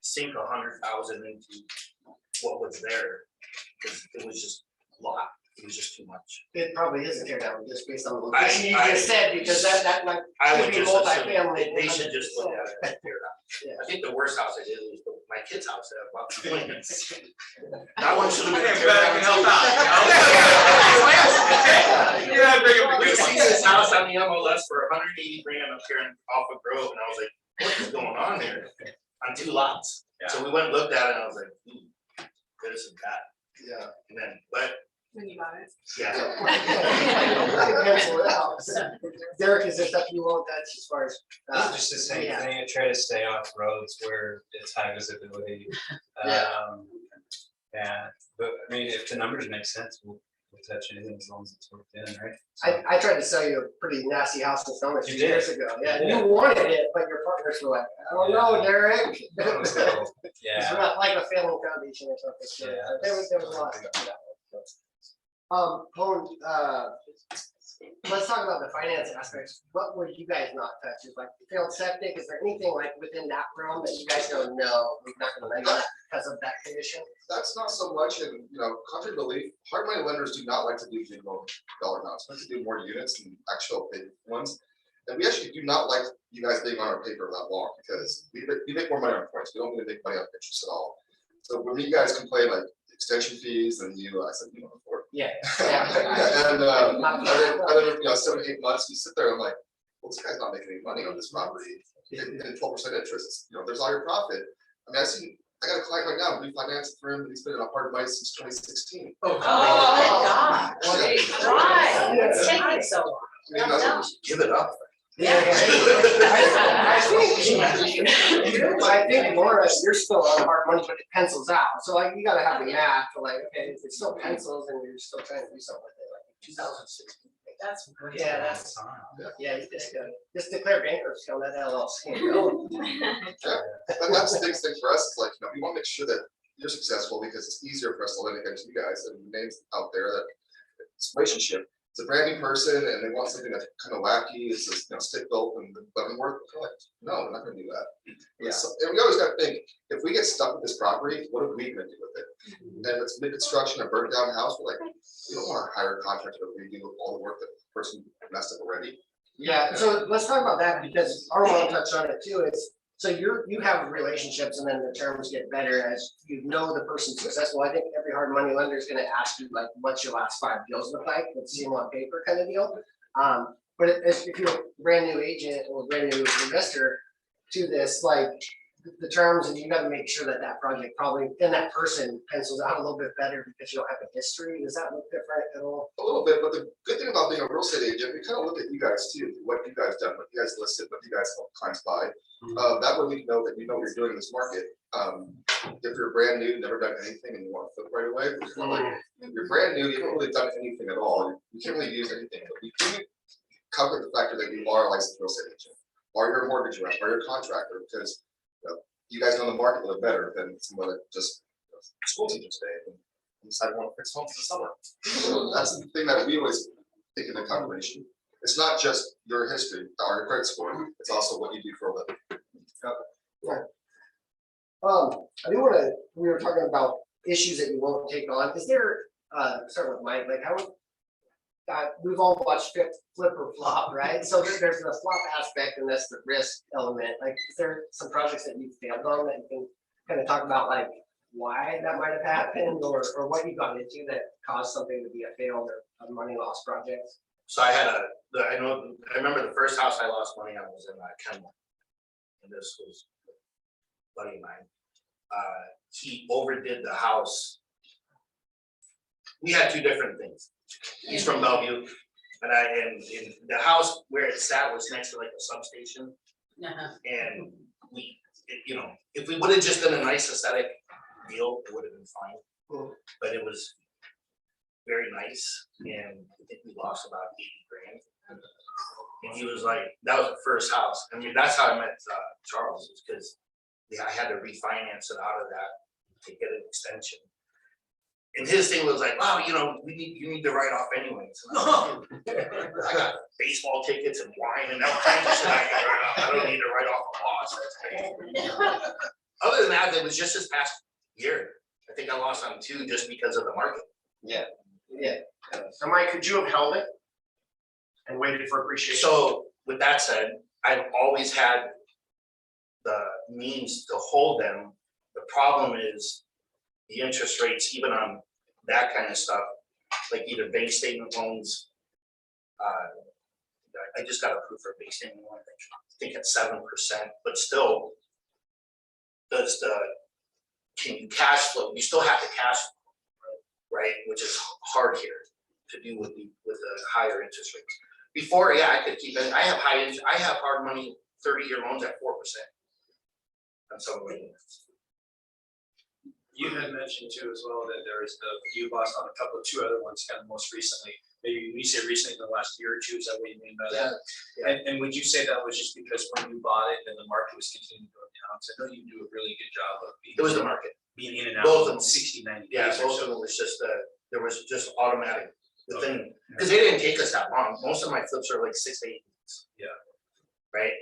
sink 100,000 into what was there. Cause it was just a lot. It was just too much. It probably is a tear down, just based on the location you just said, because that might. I could would be just assume multifamily. they should just look at it and tear it out. Yeah. I think the worst house I did was my kid's house that I bought the twins. That one should have been. Okay, but I can help out. You're not bringing up a We good see one. this house on the MLS for 180 grand up here in Alpha Grove, and I was like, what is going on here? On 2 lots. So we went and looked at it, and I was like, this and that. Yeah. And then, but, When you got it. yeah. Pencil it out. Derek, is there stuff you won't touch as far as? It's just the same yeah. thing, I try to stay off roads where it's high visibility. And, but I mean, if the numbers make sense, we'll touch anything as long as it's worked in, right? So- I tried to sell you a pretty nasty house in Stoneham You 2 did? years ago. Yeah, Yeah. you wanted it, but your partners were like, I don't know, Derek. It's Yeah. not like a failing foundation or something. So Yeah. there was a lot of stuff. That Owen, let's talk about the finance aspects. What would you guys not touch? Is like failed septic? Is there anything like within that realm that you guys don't know? We're not gonna let that because of that condition. That's not so much, and contrary to belief, hard money lenders do not like to do big dollar amounts, we like to do more units than actual big ones. And we actually do not like you guys being on our paper that long, because we make more money on points, we don't really make money on interest at all. So when you guys complain like extension fees, and I said, before. Yeah. And then 7 to 8 months, you sit there, I'm like, well, this guy's not making any money on this property, and 12% interest, there's all your profit. I mean, I got a client right now, refinanced for him, he's been in a hard money since 2016. Oh, my God. Why? It's Yeah. taking so long. I mean, Give it up. I think Laura, you're still on hard money, but it pencils out. So like you gotta have the math to like, okay, if it still pencils and you're still trying to do something with it, like 2016. That's great. Yeah, that's, yeah, you just declare bankruptcy on that LLC. Go. And that's the biggest thing for us, is like, we want to make sure that you're successful, because it's easier for us to lend against you guys, and the names out there that it's a relationship. It's a brand new person and they want something that's kind of wacky, it's just, stick built and Leavenworth, like, no, we're not gonna do that. Yeah. And we always gotta think, if we get stuck with this property, what are we gonna do with it? And if it's mid-construction, a burnt down house, we're like, we don't wanna hire a contractor to redo all the work that the person messed up already. Yeah, so let's talk about that because our mom touched on it too. So you have relationships and then the terms get better as you know the person's successful. I think every hard money lender is gonna ask you like, what's your last 5 deals look like? Let's see them on paper kind of deal. But if you're a brand new agent or brand new investor to this, like the terms, and you gotta make sure that that project probably, and that person pencils out a little bit better because you don't have a history. Does that look different at all? A little bit, but the good thing about being a real estate agent, we kind of look at you guys too, what you guys done, what you guys listed, what you guys help clients buy. That way we know that you know what you're doing in this market. If you're brand new, never done anything and you want to flip right away, it's not like, if you're brand new, you haven't really done anything at all, you can't really use anything, but we do cover the factor that you are a licensed real estate agent, or you're a mortgage rep, or you're a contractor, because you guys know the market a little better than someone that just school teachers today and decide want to fix homes in the summer. So that's the thing that we always take into consideration. It's not just your history or your credit score, it's also what you do for a living. I do wanna, we were talking about issues that you won't take on. Is there, start with Mike, like how, we've all watched flip or flop, right? So there's the flop aspect and that's the risk element. Like, is there some projects that you failed on that you can kind of talk about like why that might have happened or what you got into that caused something to be a failed or a money loss project? So I remember the first house I lost money on was in Kenmore. And this was a buddy of mine. He overdid the house. We had 2 different things. He's from Bellevue, and the house where it sat was next to like a substation. And if we would have just done a nice aesthetic deal, it would have been fine. But it was very nice, and I think we lost about 80 grand. And he was like, that was the first house. I mean, that's how I met Charles, is because I had to refinance it out of that to get an extension. And his thing was like, wow, you need to write off anyways. And I was like, I got baseball tickets and wine and all kinds of shit I got to write off. I don't need to write off a loss. Other than that, it was just this past year. I think I lost on 2 just because of the market. Yeah. So Mike, could you have held it and waited for appreciation? So with that said, I've always had the means to hold them. The problem is the interest rates, even on that kind of stuff, like either bank statement loans. I just got approved for a bank statement loan, I think it's 7%, but still, can you cash flow? You still have to cash flow, right? Which is hard here to do with the higher interest rates. Before, yeah, I could keep it, I have I have hard money 30-year loans at 4%. On some of it. You had mentioned too as well that there is you lost on two other ones kind of most recently. Maybe when you say recently in the last year or two, is that what you mean by that? Yeah. And would you say that was just because when you bought it and the market was continuing to go down? So I know you do a really good job of It was the market. being in and out Both of them. in 60, 90 Yeah, days or both so. of them was just, there was just automatic within, because they didn't take us that long. Most of my flips are like 6 to 8 weeks. Yeah. Right?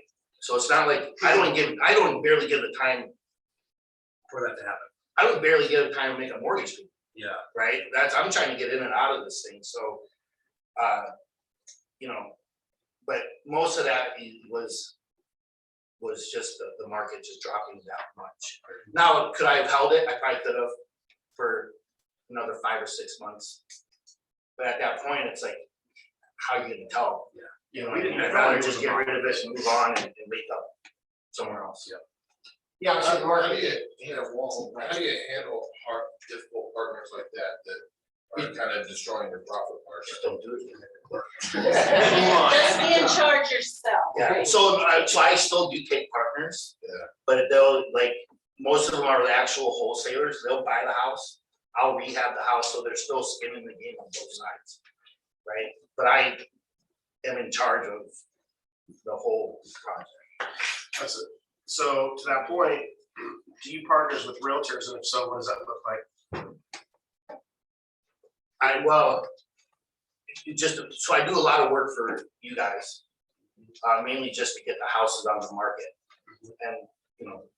So it's not like, I don't barely give the time, For that to happen. I don't barely give the time to make a mortgage payment, Yeah. right? I'm trying to get in and out of this thing, so, you know, but most of that was just the market just dropping that much. Now, could I have held it? I probably could have for another 5 or 6 months. But at that point, it's like, how are you gonna tell? Yeah. You know, I'd rather just get rid of it and move on and wake up somewhere else. Yeah. Yeah, How so the do market, you handle difficult partners like that are kind of destroying your profit Just margin? don't do it. Just be in charge yourself. Yeah, so I still do take partners. Yeah. But they'll, like, most of them are the actual wholesalers, they'll buy the house, I'll rehab the house, so they're still skin in the game on both sides. Right, but I am in charge of the whole project. That's it. So to that point, do you partners with realtors, and if so, what does that look like? So I do a lot of work for you guys, mainly just to get the houses on the market. And, you know,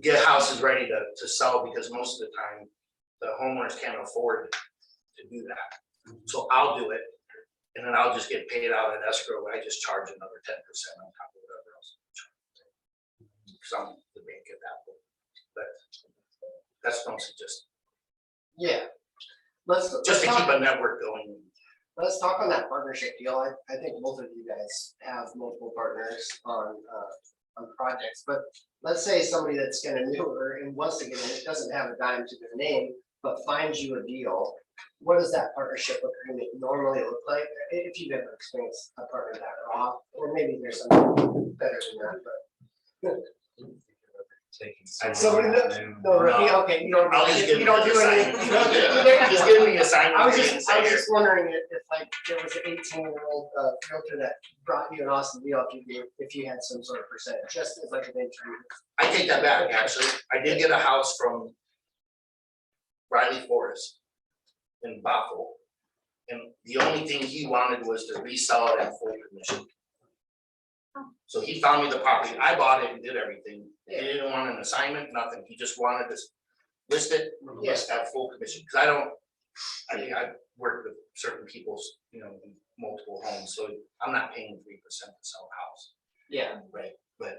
get houses ready to sell, because most of the time, the homeowners can't afford to do that. So I'll do it, and then I'll just get paid out at escrow, I just charge another 10% on top of whatever else. Some the bank at that point, but that's mostly just yeah. Let's to talk- keep a network going. Let's talk on that partnership deal. I think both of you guys have multiple partners on projects, but let's say somebody that's kind of newer and wants to get in, it doesn't have a dime to their name, but finds you a deal. What does that partnership agreement normally look like? If you've ever experienced a partner that raw, or maybe there's something better than that, but. So, no, Ricky, okay, you don't, I'll just give you don't you do the any. assignment. Just give me a sign. I was just wondering if like there was an 18-year-old realtor that brought you an awesome deal, if you had some sort of percentage, just as like an intern. I take that back, actually. I did get a house from Riley Forest in Bothell. And the only thing he wanted was to resell it at full commission. So he found me the property. I bought it and did everything. He didn't want an assignment, nothing. He just wanted to list it, list at full commission. Because I think I worked with certain people's, you know, multiple homes, so I'm not paying 3% to sell a house. Yeah. Right, but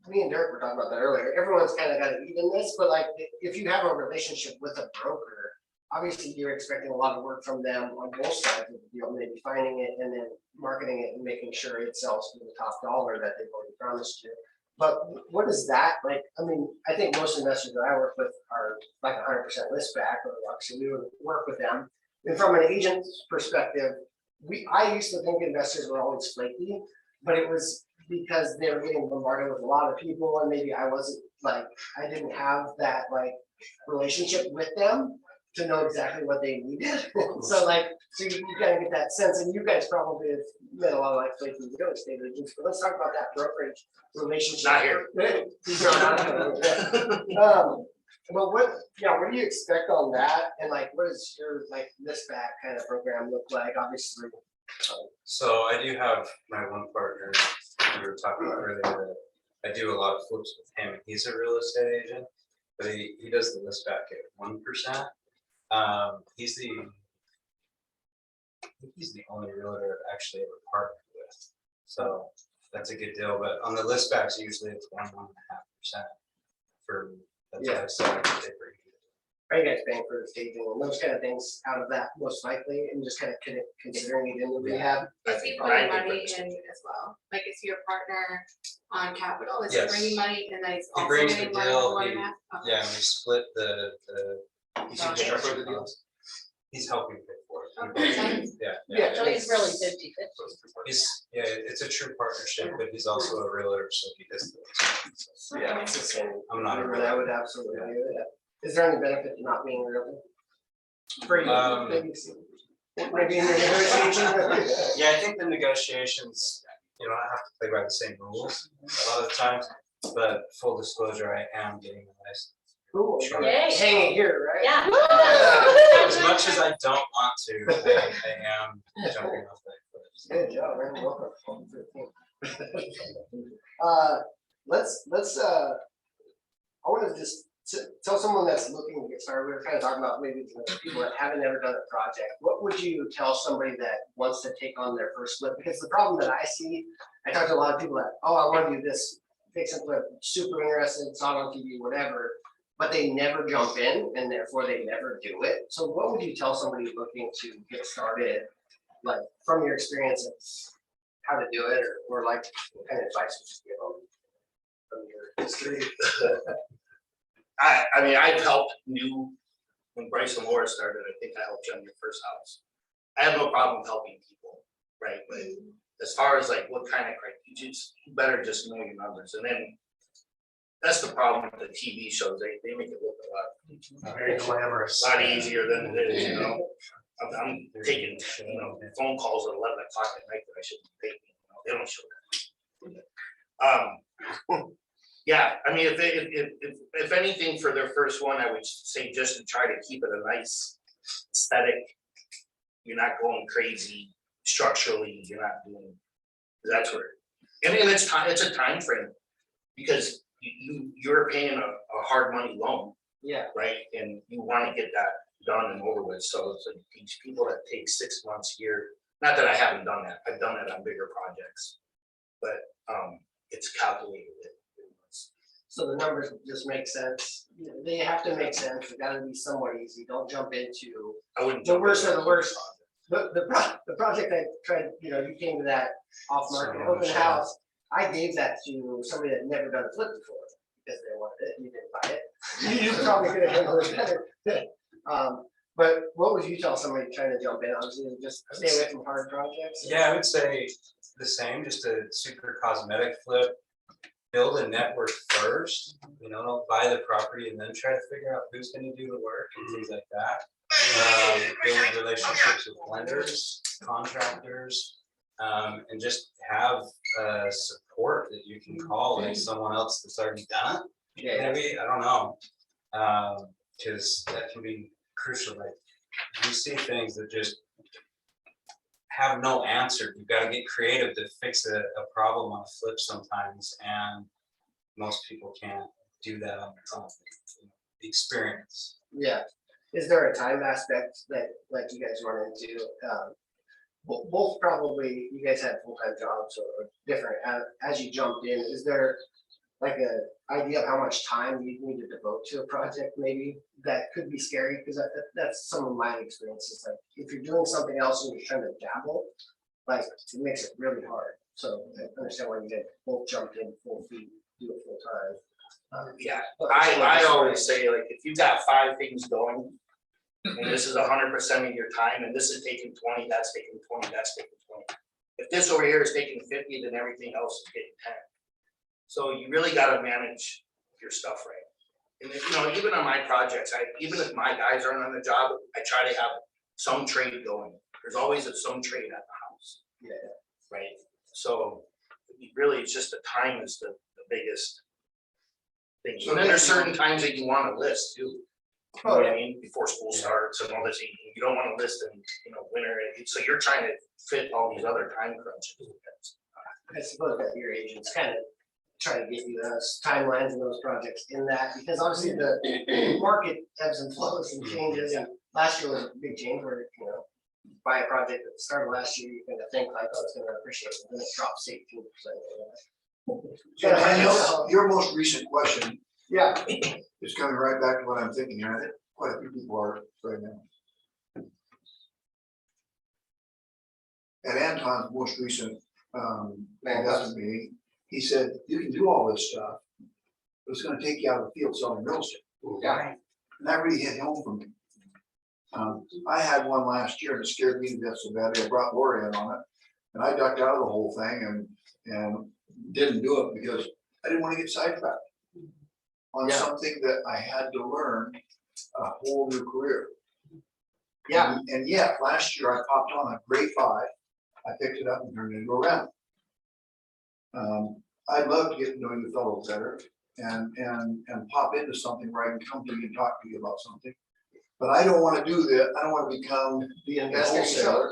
Me and Derek were talking about that earlier. Everyone's kind of got to even this, but like if you have a relationship with a broker, obviously you're expecting a lot of work from them on both sides of the deal, maybe finding it and then marketing it and making sure it sells for the top dollar that they've already promised you. But what is that like? I mean, I think most investors that I work with are like 100% list back, or so we would work with them. And from an agent's perspective, I used to think investors were always flaky, but it was because they were getting bombarded with a lot of people, and maybe I didn't have that like relationship with them to know exactly what they needed. So you gotta get that sense, and you guys probably have met a lot of like flaky real estate agents, but let's talk about that brokerage relationship. Not here. But what do you expect on that? And like, what does your like list back kind of program look like? Obviously. So I do have my one partner we were talking about earlier. I do a lot of flips with him, and he's a real estate agent, but he does the list back at 1%. He's the only realtor I've actually ever partnered with, so that's a good deal. But on the list backs, usually it's 1.5% for that's what I said I would take for you. Are you guys paying for the staging and those kind of things out of that most likely, and just kind of considering it in the rehab? Is he putting money in as well? Like, is he your partner on capital? Is he Yes. bringing money and then he's He also brings the getting money deal, for 1.5? Okay. Yeah, and we split the you should check for the deals. He's helping pay for it. Okay. Yeah. So he's really 50-50. Yeah, it's a true partnership, but he's also a realtor, so he does. Yeah, it's the same. I'm not a I realtor. would absolutely do that. Is there any benefit to not being a realtor? For you, maybe in the negotiation? Yeah, I think the negotiations, I have to play by the same rules a lot of the times, but full disclosure, I am getting a license. Cool. Sure. Yay. Hanging here, right? Yeah. As much as I don't want to, I am jumping off that cliff. Good job, man. Welcome. Let's, I want to just tell someone that's looking to get started, we were kind of talking about maybe the people that haven't ever done a project. What would you tell somebody that wants to take on their first flip? Because the problem that I see, I talk to a lot of people that, oh, I want to do this fix and flip, super interested, saw it on TV, whatever, but they never jump in and therefore they never do it. So what would you tell somebody looking to get started, like from your experience of how to do it, or like what kind of advice would you give them from your history? I mean, I've helped when Bryce and Laura started, I think I helped you on your first house. I have no problem helping people, right? But as far as like what kind of criteria, you better just know your numbers. And then that's the problem with the TV shows. They make it look a Very glamorous. lot easier than it is, I'm taking, phone calls at 11 o'clock at night that I shouldn't be taking, they don't show that. Yeah, I mean, if anything for their first one, I would say just to try to keep it a nice aesthetic. You're not going crazy structurally, you're not doing, that's where, and it's a time frame. Because you're paying a hard money loan, Yeah. right? And you want to get that done and over with. So it's like these people that take 6 months, year, not that I haven't done that, I've done that on bigger projects. But it's calculated. So the numbers just make sense. They have to make sense. They gotta be somewhat easy. Don't jump into I wouldn't. the jump worst in of the worst. The project I tried, you came to that off-market open house. I gave that to somebody that never done a flip before because they wanted it and you didn't buy it. You probably could have handled it better. But what would you tell somebody trying to jump in? Obviously, just stay away from hard projects. Yeah, I would say the same, just a super cosmetic flip. Build a network first, don't buy the property and then try to figure out who's gonna do the work and things like that. Build relationships with lenders, contractors, and just have support that you can call, like someone else that's already done it. Yeah. Maybe, I don't know, because that can be crucial. Like you see things that just have no answer. You've got to get creative to fix a problem on a flip sometimes, and most people can't do that on their own. The experience. Yeah. Is there a time aspect that like you guys run into? Both probably you guys had full-time jobs or different. As you jumped in, is there like an idea of how much time you need to devote to a project maybe that could be scary? Because that's some of my experiences. Like if you're doing something else and you're trying to dabble, like it makes it really hard. So I understand why you guys both jumped in full feet, do it full time. Yeah, I always say, like, if you've got 5 things going, and this is 100% of your time, and this is taking 20, that's taking 20, that's taking 20. If this over here is taking 50, then everything else is getting 10. So you really gotta manage your stuff right. And if, even on my projects, even if my guys aren't on the job, I try to have some trade going. There's always some trade at the house. Yeah. Right, so really, it's just the time is the biggest thing. And then there's certain times that you want to list too. You know what I mean? Before school starts and all this, you don't want to list in, winter, so you're trying to fit all these other time crunches. I suppose that your agents kind of try to get you those timelines and those projects in that, because obviously the market ebbs and flows and changes, and last year was a big change where, buy a project at the start of last year, you're gonna think like, oh, it's gonna appreciate it, and then it drops 18%. So Daniel, your most recent question Yeah, is coming right back to what I'm thinking here. I think quite a few people are right now. At Anton's most recent investment meeting, he said, you can do all this stuff, but it's gonna take you out of the field selling real estate. yeah, And that really hit home for me. I had one last year that scared me to death so badly, I brought Lori in on it. And I ducked out of the whole thing and didn't do it because I didn't want to get sidetracked on something that I had to learn a whole new career. Yeah. And yet, last year I popped on a grade 5, I picked it up and turned it into a rental. I'd love to get to know you fellows better and pop into something where I can come to you and talk to you about something. But I don't want to do that. I don't want to become The a investor. wholesaler.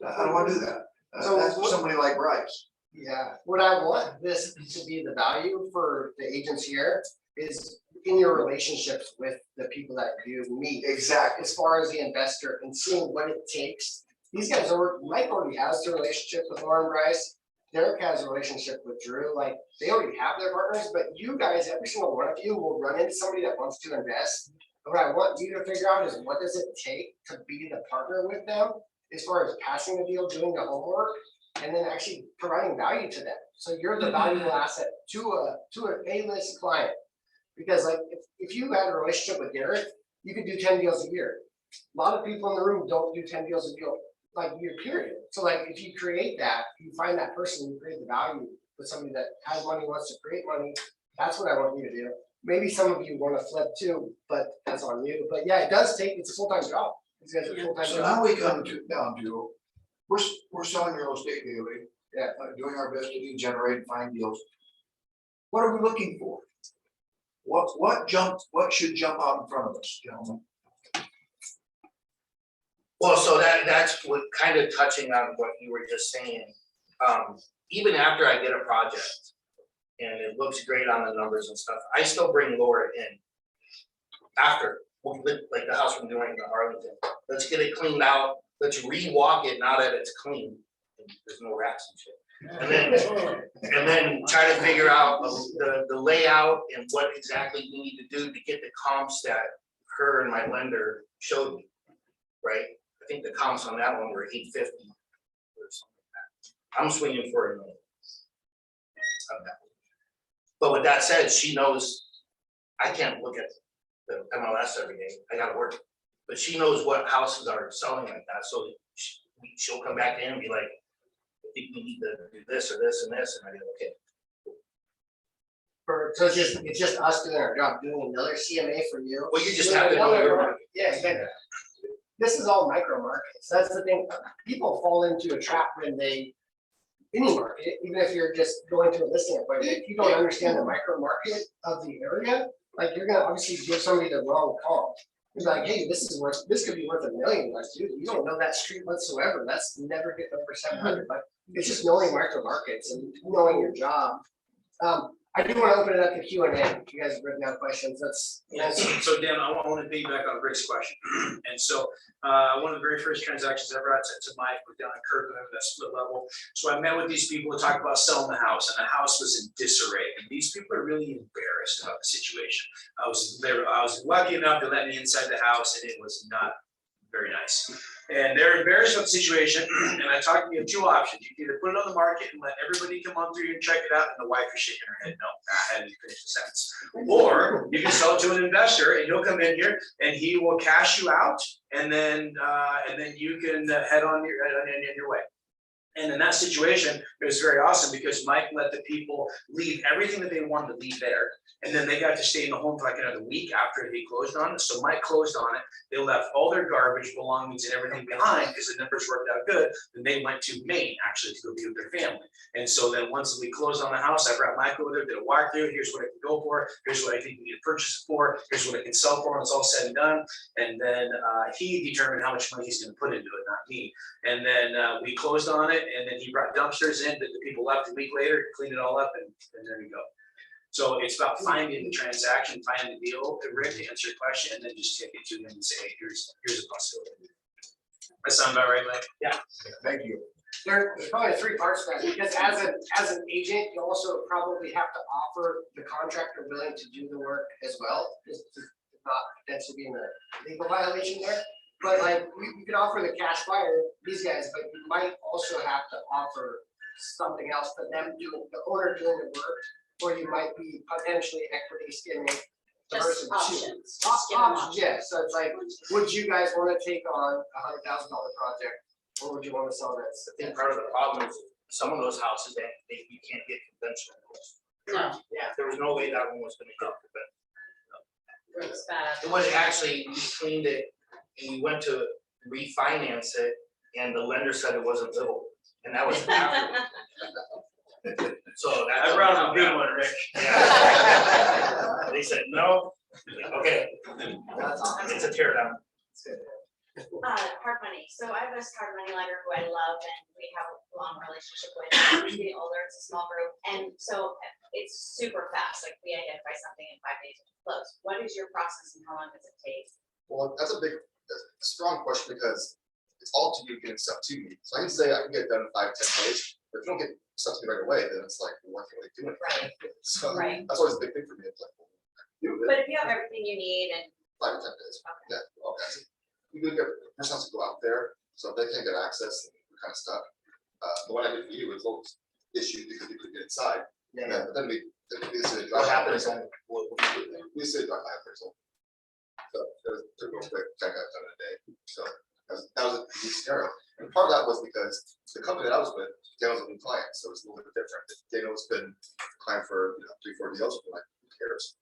I don't want to do that. So That's for what- somebody like Bryce. Yeah, what I want this to be the value for the agents here is in your relationships with the people that you meet. Exactly. As far as the investor and seeing what it takes. These guys are, Mike already has the relationship with Lauren Bryce. Derek has a relationship with Drew, like they already have their partners, but you guys, every single one of you will run into somebody that wants to invest. And what I want you to figure out is what does it take to be the partner with them as far as passing the deal, doing the homework, and then actually providing value to them. So you're the valuable asset to an A-list client. Because like, if you had a relationship with Derek, you could do 10 deals a year. A lot of people in the room don't do 10 deals a year, like year period. So like, if you create that, you find that person, you create the value with somebody that has money, wants to create money. That's what I want you to do. Maybe some of you want to flip too, but that's on you. But yeah, it does take, it's a full-time job. These guys are full-time So job. now we come down to, we're selling real estate daily, doing our best to generate and find deals. What are we looking for? What should jump out in front of us, gentlemen? Well, so that's what kind of touching on what you were just saying. Even after I get a project and it looks great on the numbers and stuff, I still bring Laura in. After, like the house we're doing in Arlington, let's get it cleaned out, let's re-walk it now that it's clean. There's no rats and shit. And then try to figure out the layout and what exactly we need to do to get the comps that her and my lender showed me, right? I think the comps on that one were 850 or something like that. I'm swinging for $1 million of that. But with that said, she knows I can't look at the MLS every day. I gotta work. But she knows what houses are selling like that. So she'll come back in and be like, I think we need to do this or this and this. And I go, okay. So it's just us doing our job, doing another CMA for you. Well, you just have to know your market. Yeah, exactly. This is all micro markets. That's the thing. People fall into a trap when they, any market, even if you're just going to a listing appointment, if you don't understand the micro market of the area, like you're gonna obviously give somebody the wrong call. You're like, hey, this could be worth $1 million, dude. You don't know that street whatsoever. That's never get over 700, but it's just knowing micro markets and knowing your job. I do want to open it up to Q&A. If you guys have written down questions, that's. Yeah, so Dan, I want to piggyback on Rick's question. And so one of the very first transactions I brought to Mike was down in Kirkland, that split level. So I met with these people to talk about selling the house, and the house was in disarray. And these people are really embarrassed about the situation. I was lucky enough to let me inside the house, and it was not very nice. And they're embarrassed about the situation. And I talked to you of 2 options. You can either put it on the market and let everybody come on through and check it out. And the wife is shaking her head, no, I hadn't finished the sentence. Or you can sell it to an investor and he'll come in here and he will cash you out. And then you can head on your way. And in that situation, it was very awesome because Mike let the people leave everything that they wanted to leave there. And then they got to stay in the home for like another week after he closed on it. So Mike closed on it. They left all their garbage, belongings and everything behind because the numbers worked out good. Then they went to Maine actually to go be with their family. And so then once we closed on the house, I brought Mike over there, did a walkthrough. Here's what I can go for. Here's what I think we need to purchase it for. Here's what I can sell for when it's all said and done. And then he determined how much money he's going to put into it, not me. And then we closed on it. And then he brought dumpsters in that the people left a week later, cleaned it all up, and there we go. So it's about finding the transaction, finding the deal, Rick, to answer your question, and then just take it to them and say, hey, here's a possibility. That sound about right, Mike? Yeah. Thank you. There's probably 3 parts to that, because as an agent, you also probably have to offer the contractor willing to do the work as well, just to not potentially be in a legal violation there. But like, you could offer the cash buyer, these guys, but you might also have to offer something else for them doing, the owner doing the work, or you might be potentially equity skimming the Just person choose. options. Just give them Options, yeah, so it's like, would you guys wanna take on $100,000 project, or would you wanna sell this? I think part of the problem is some of those houses that you can't get conventional. No, Yeah. There was no way that one was gonna get conventional. it's bad. It was actually, we cleaned it and we went to refinance it and the lender said it wasn't livable. And that was after. So that. I brought up a good one, Rick. Yeah. They said, no, okay, That's awesome. it's a tear down. Hard money. So I have this hard money lender who I love and we have a long relationship with. He's getting older, it's a small group. And so it's super fast. Like we identify something in 5 days to close. What is your process and how long does it take? Well, that's a strong question because it's all to you getting stuff to me. So I can say I can get it done in 5, 10 days, but if you don't get stuff to me right away, then it's like, well, what can we do? Right. So Right. that's always a big thing for me. It's like, well, do it. But if you have everything you need and 5 to 10 days. Yeah, all kinds of. You do get, the person has to go out there, so if they can't get access, we're kind of stuck. The one I did for you was a little issue because you couldn't get inside. And Yeah. then we used to What drive. happens then? We used to drive by appraisal. So it was took real quick, check out done in a day. So that was a huge scenario. And part of that was because the company that I was with, Daniel's a new client, so it's a little bit different. Daniel's been client for 3-4 deals, like who cares?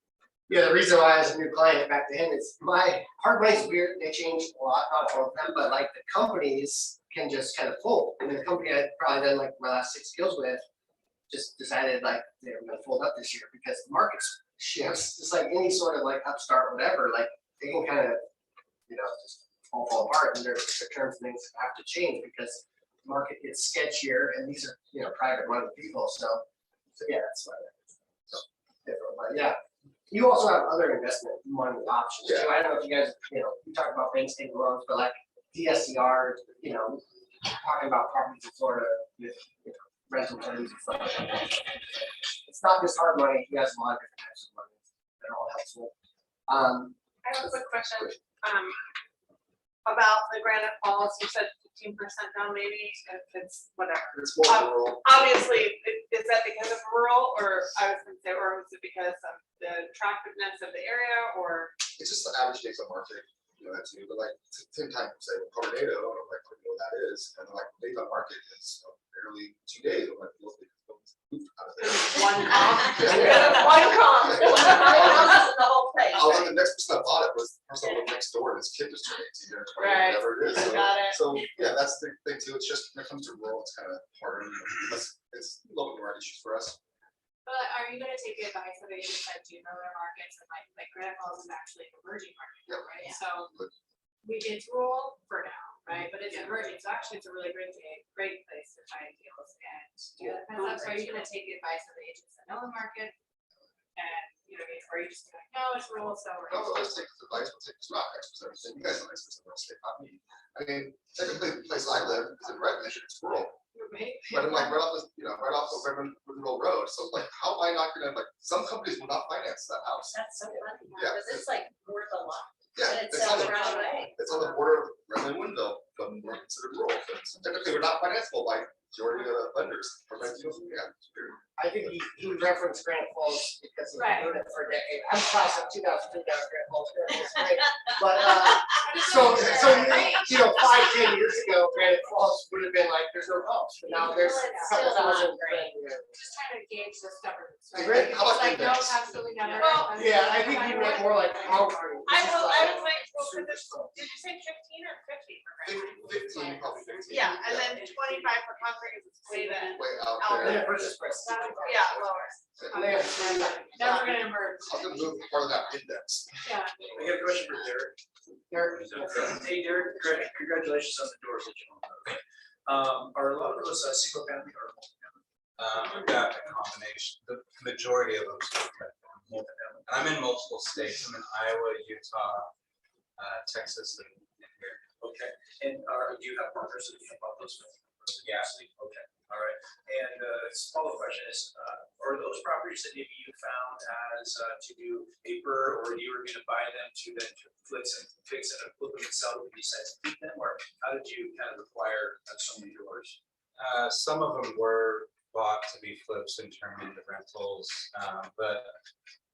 Yeah, the reason why I was a new client back to him is my hard money's weird, they changed a lot, not all of them, but like the companies can just kind of fold. And the company I'd probably done like my last 6 deals with, just decided like they were gonna fold up this year because the market shifts, just like any sort of like upstart, whatever, like they can kind of, just fall apart and their terms and things have to change because the market gets sketchier and these are, private money people, so yeah, that's why. So, different, but yeah. You also have other investment money options too. I don't know if you guys, you talk about banks taking loans, but like DSCR, talking about properties in Florida with rental terms and stuff. It's not just hard money, you guys have a lot of different types of money. They're all helpful. I have a quick question, about the Granite Falls, you said 15% down maybe, if it's whatever. It's more rural. Obviously, is that because of rural, or I was gonna say, or was it because of the attractiveness of the area, or? It's just the average days on market, that too, but like, same time, say, Tornado, I don't know what that is, and like, days on market is barely 2 days, I'm like, well, out of there. One comp. Yeah. One comp. The whole place. I was like, the next person that bought it was the person that lived next door, and his kid was turning 18 or 20, Right. whatever it is. So, Got it. so yeah, that's the thing too. It's just when it comes to rural, it's kind of harder. It's a little bit more issues for us. But are you gonna take the advice of agents that do know their markets, and like Granite Falls is actually an emerging market, Yep. right? Yeah. So it's rural for now, right? But it's emerging, so actually it's a really great place to find deals and do that kind of stuff. So are you gonna take the advice of the agents that know the market? And, or are you just gonna, no, it's rural, so we're. No, let's take advice. We'll take this rock experts, everything. You guys know experts in real estate, not me. I mean, technically, the place I live is in Redmond, it's rural. But I'm like right off the Redmond Road, so like, how am I not gonna, like, some companies will not finance that house. That's so funny, Yeah. because it's like worth a lot. Yeah, And it it's on sells the, right away. it's on the border of Redmond and Woodville, but we're considered rural. So technically, we're not financeable by majority of the lenders. It's weird. I think he referenced Granite Falls because he's Right. been doing it for a decade. I'm class of 2002 down at Granite Falls. Granite Falls is great. But, so 5-10 years ago, Granite Falls would have been like, there's no homes, but now there's a couple Still not thousand. great. Just trying to gauge the stubbornness, Great. right? How about Like, no, index? absolutely never. Well, Yeah, I think you meant more like concrete. I It's just was like, well, super 'cause slow. did you say 15 or 50 for Granite? 15, probably 15. Yeah, and then 25 for concrete is way that, Way out Out And there. then purchase price. yeah, lower. Yeah. Never gonna emerge. I was gonna move part of that index. Yeah. I got a question for Derek. Hey Derek, congratulations on the doors that you opened. Are a lot of those single family or multi-family? I've got a combination, the majority of them. Multi-family. I'm in multiple states. I'm in Iowa, Utah, Texas, and here. Okay, and do you have partners that you can bought those with? Yeah. Okay, all right, and follow-up question is, are those properties that maybe you found as to do paper, or you were gonna buy them to then fix and flip them and sell them, you decided to keep them, or how did you kind of acquire so many doors? Some of them were bought to be flips and turned into rentals, but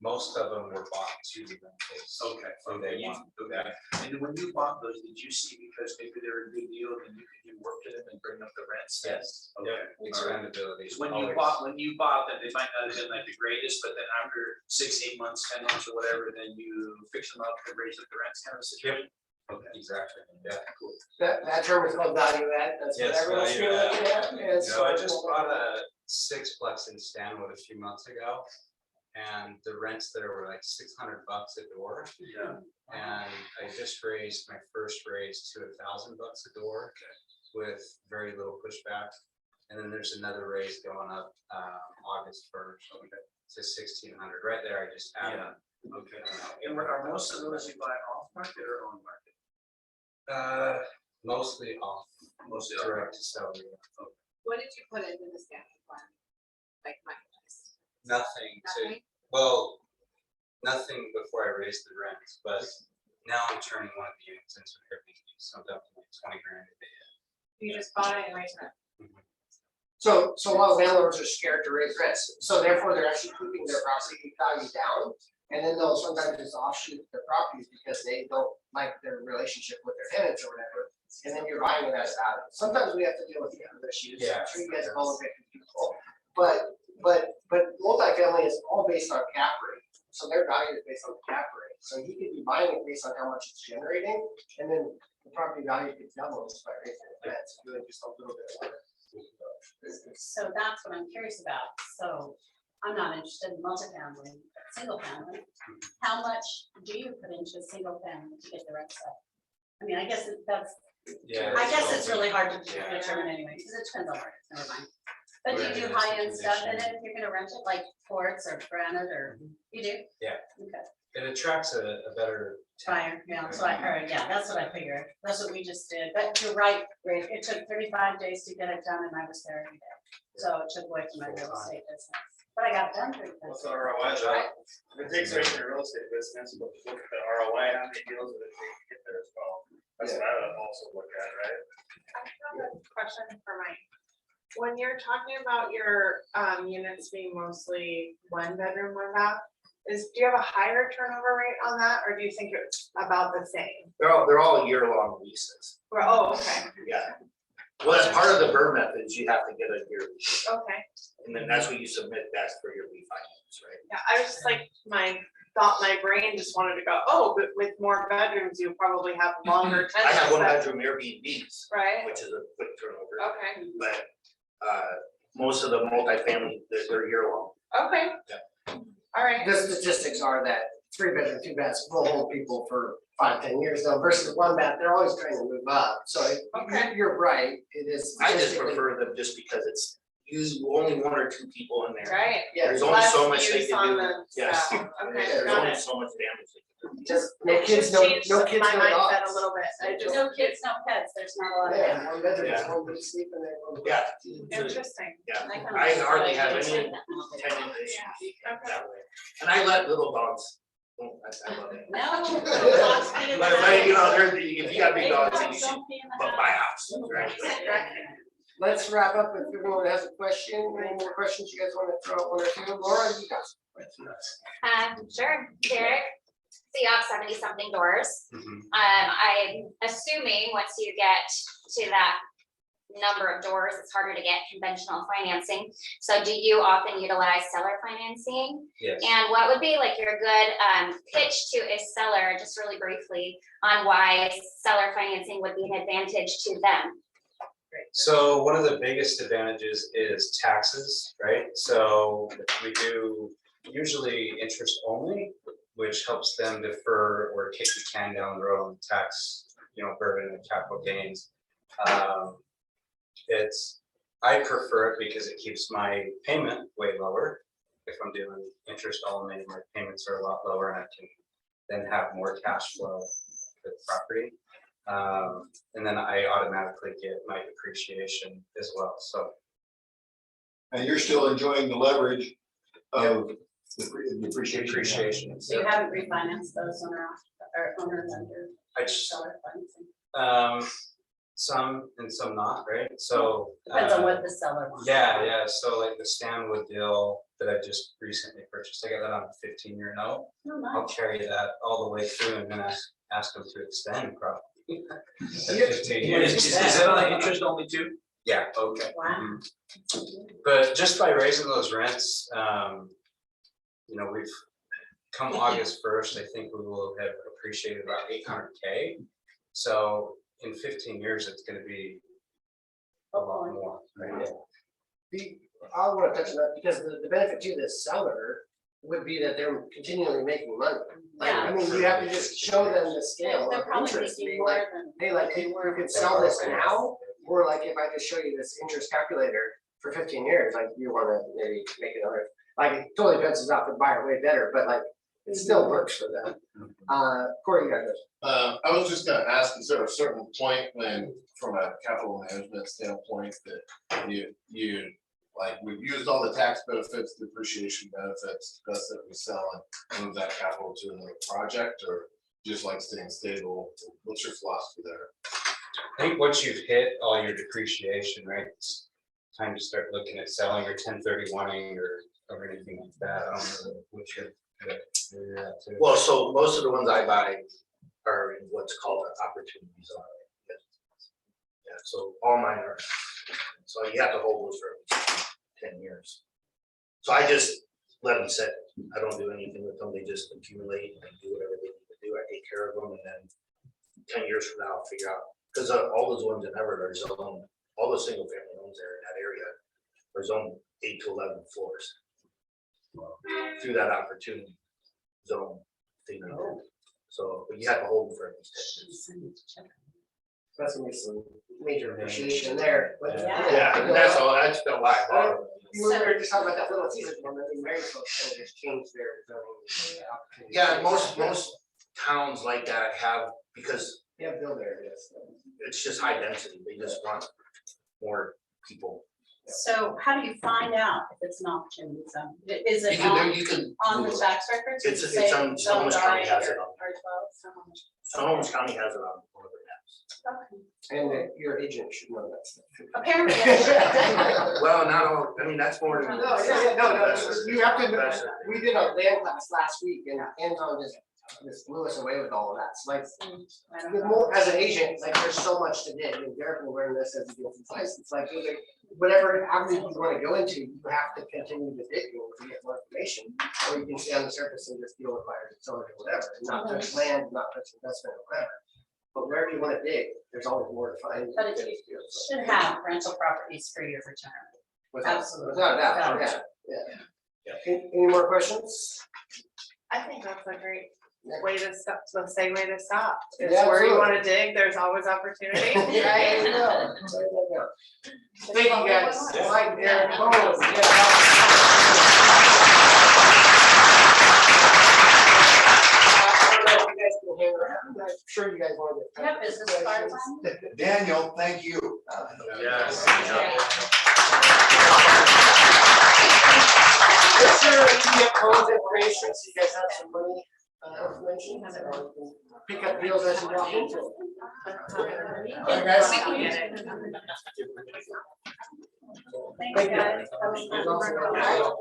most of them were bought to the rentals. Okay, From day one. okay. And when you bought those, did you see because maybe they're a good deal and you could do work to them and bring up the rents? Yes. Okay. Yeah, expandability. Because when always. you bought them, they might not have been like the greatest, but then after 6, 8 months, 10 months or whatever, then you fix them up and raise up the rents kind of situation. Okay. Exactly, yeah. Cool. That term is called value add, that's what Yes, everyone's value looking at. and So I so- just bought a 6-plex in Stanwood a few months ago. And the rents there were like $600 a door. Yeah. And I just raised my first raise to $1,000 a door with very little pushback. And then there's another raise going up August 1st to 1,600. Right there, I just added. Okay. And are most of those you buy off market or on market? Mostly off, Mostly off. direct to sell. What did you put into the standing plan? Like money-wise? Nothing to, Nothing? well, nothing before I raised the rents, but now I'm turning one of the units into an Airbnb, so I'm dumping like 20 grand a day. You just bought it and raised it? So a lot of landlords are scared to raise rents, so therefore they're actually keeping their property value down. And then they'll sometimes just offshoot their properties because they don't like their relationship with their tenants or whatever. And then you're buying it as value. Sometimes we have to deal with the other issues. Yeah. I'm sure you guys have all evicted people. But multifamily is all based on cap rate. So their value is based on cap rate. So you could be buying it based on how much it's generating, and then the property value could double just by raising the rents, doing just a little bit more. So that's what I'm curious about. So I'm not interested in multifamily, but single family. How much do you put into a single family to get the rents up? I mean, I guess that's, Yeah. I guess it's really hard to Yeah. determine anyway, because it depends on where it's, never mind. But do you do Where it is, high-end stuff in condition. it, if you're gonna rent it, like quartz or granite, or, you do? Yeah. Okay, It attracts a better. fire, yeah, so I heard, yeah, that's what I figured, that's what we just did, but you're right, Rick, it took 35 days to get it done, and I was there every day. So it took away from my real estate business, but I got it done pretty What's fast. the ROI? Right. If it takes away from your real estate business, but look at the ROI, how many deals did it take to get there as well? That's what I would also look at, right? I have a question for Mike. When you're talking about your units being mostly 1 bedroom, 1 bath, do you have a higher turnover rate on that, or do you think it's about the same? They're all year-long leases. Okay, Yeah. Well, as part of the burn methods, you have to get a year, lease, okay. and then that's what you submit back for your refinance, right? Yeah, I was just like, my brain just wanted to go, oh, but with more bedrooms, you probably have longer I have tenants. 1-bedroom Airbnbs, Right, which is a quick turnover, okay, but most of the multifamily, they're year-long. okay. Yeah. All right, The statistics are that 3-bedroom, 2 baths will hold people for 5-10 years though, versus 1 bath, they're always trying to move up, so Okay. you're right, it is. I just statistically- prefer them just because it's usually only 1 or 2 people in there. right. Yeah, There's only Less so much they use can on do. the Yes. stuff. Okay, There's got only it. so much damage they can do. just no It kids, just no changed kids, my no mindset dogs. a little bit. I just, No kids, no pets, there's not a lot of. Yeah, 1 bedroom, Yeah. just 1 big sleep in there. one bed. Yeah. interesting. Yeah, I kinda I like hardly that have idea. any tenant issues Okay. that way. And I let little dogs, I love it. No. little dogs pee in the But house. you know, if you got big Big dogs, then dogs you should don't pee in the but buy a house. house, right? Let's wrap up if everyone has a question, any more questions you guys wanna throw out 1 or 2, Laura, you got some questions? Sure, Derek. So you have 70-something doors. Mhm. I'm assuming once you get to that number of doors, it's harder to get conventional financing. So do you often utilize seller financing? Yes. And what would be like your good pitch to a seller, just really briefly, on why seller financing would be an advantage to them? So one of the biggest advantages is taxes, right? So we do usually interest only, which helps them defer or kick the can down the road on tax, burden and capital gains. I prefer it because it keeps my payment way lower. If I'm doing interest only, my payments are a lot lower and I can then have more cash flow for the property. And then I automatically get my depreciation as well, so. And you're still enjoying the leverage of the depreciation. Depreciation. So you haven't refinanced those on our, or owner lender I just, seller financing? some and some not, right? So. Depends on what the seller wants. Yeah, so like the Stanwood deal that I just recently purchased, I got that on a 15-year note. Oh, nice. I'll carry that all the way through and then ask them to extend probably. At Yeah. 15 years. Is that on the interest only too? Yeah. Okay. Wow. But just by raising those rents, we've come August 1st, I think we will have appreciated about 800K. So in 15 years, it's gonna be a lot more, right? I want to touch on that because the benefit to the seller would be that they're continually making money. Like, I mean, you have to just show them the scale They're of probably interest. making Being more like, than. hey, like, you could sell this now, or like if I just show you this interest calculator for 15 years, like you want to maybe make another, like it totally fences out the buyer way better, but like it still works for them. Corey, you got this. I was just gonna ask, is there a certain point when, from a capital management standpoint, that you, like, we've used all the tax benefits, depreciation benefits, best that we sell and move that capital to another project, or just like staying stable? What's your philosophy there? I think once you've hit all your depreciation, right, it's time to start looking at selling or 1031ing or anything like that. I don't know what you're at too. Well, so most of the ones I buy are in what's called an opportunity zone. Yeah, so all mine are, so you have to hold those for 10 years. So I just let them sit. I don't do anything with them. They just accumulate and do whatever they need to do. I take care of them, and then 10 years from now, I'll figure out, because all those ones in Everett are zoned, all the single family homes there in that area are zoned 8 to 11 floors. Through that opportunity zone thing. So, but you have to hold them for at least 10 years. That's gonna be some major appreciation there. But Yeah, and that's all, that's the why I bought them. You were just talking about that little teaser one, I think Marysville kind of just changed their zoning. opportunity. Yeah, most towns like that have, because Yeah, build areas. it's just high density, they just want more people. So how do you find out if it's an opportunity zone? Is You it can, you can. on the Google it. tax records? It's Does it say on, zone Snohomish County R8 has it or on. R12? Snohomish County has it on one of their maps. Okay. And your agent should know that stuff. Apparently. Well, not all, I mean, that's more than. No, you have to, we did a land class last week and Anton just blew us away with all of that. So like, with more, as an agent, like there's so much to dig, and Derek will learn this as he gets his license, like whatever avenue you want to go into, you have to continue to dig to get more information. Or you can stay on the surface and just deal with fires and so on or whatever, and not touch land, not touch investment or whatever. But wherever you want to dig, there's always more to find. But it should have rental properties for your retirement. Absolutely. Without a doubt, Without yeah. Any more questions? I think that's a great way to stop, the segue to stop. It's Yeah, where you absolutely. wanna dig, there's always opportunity, There you right? go. There you go. Thank you guys. Mike, Derek, Bones, I'm sure you guys want to. Yeah, business cards. Daniel, thank you. Yes. Make sure you get Bones information, so you guys have some money, information, or you can pick up deals as you walk into them. All right, guys. Thanks, guys. There's also-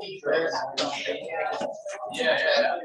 Yeah.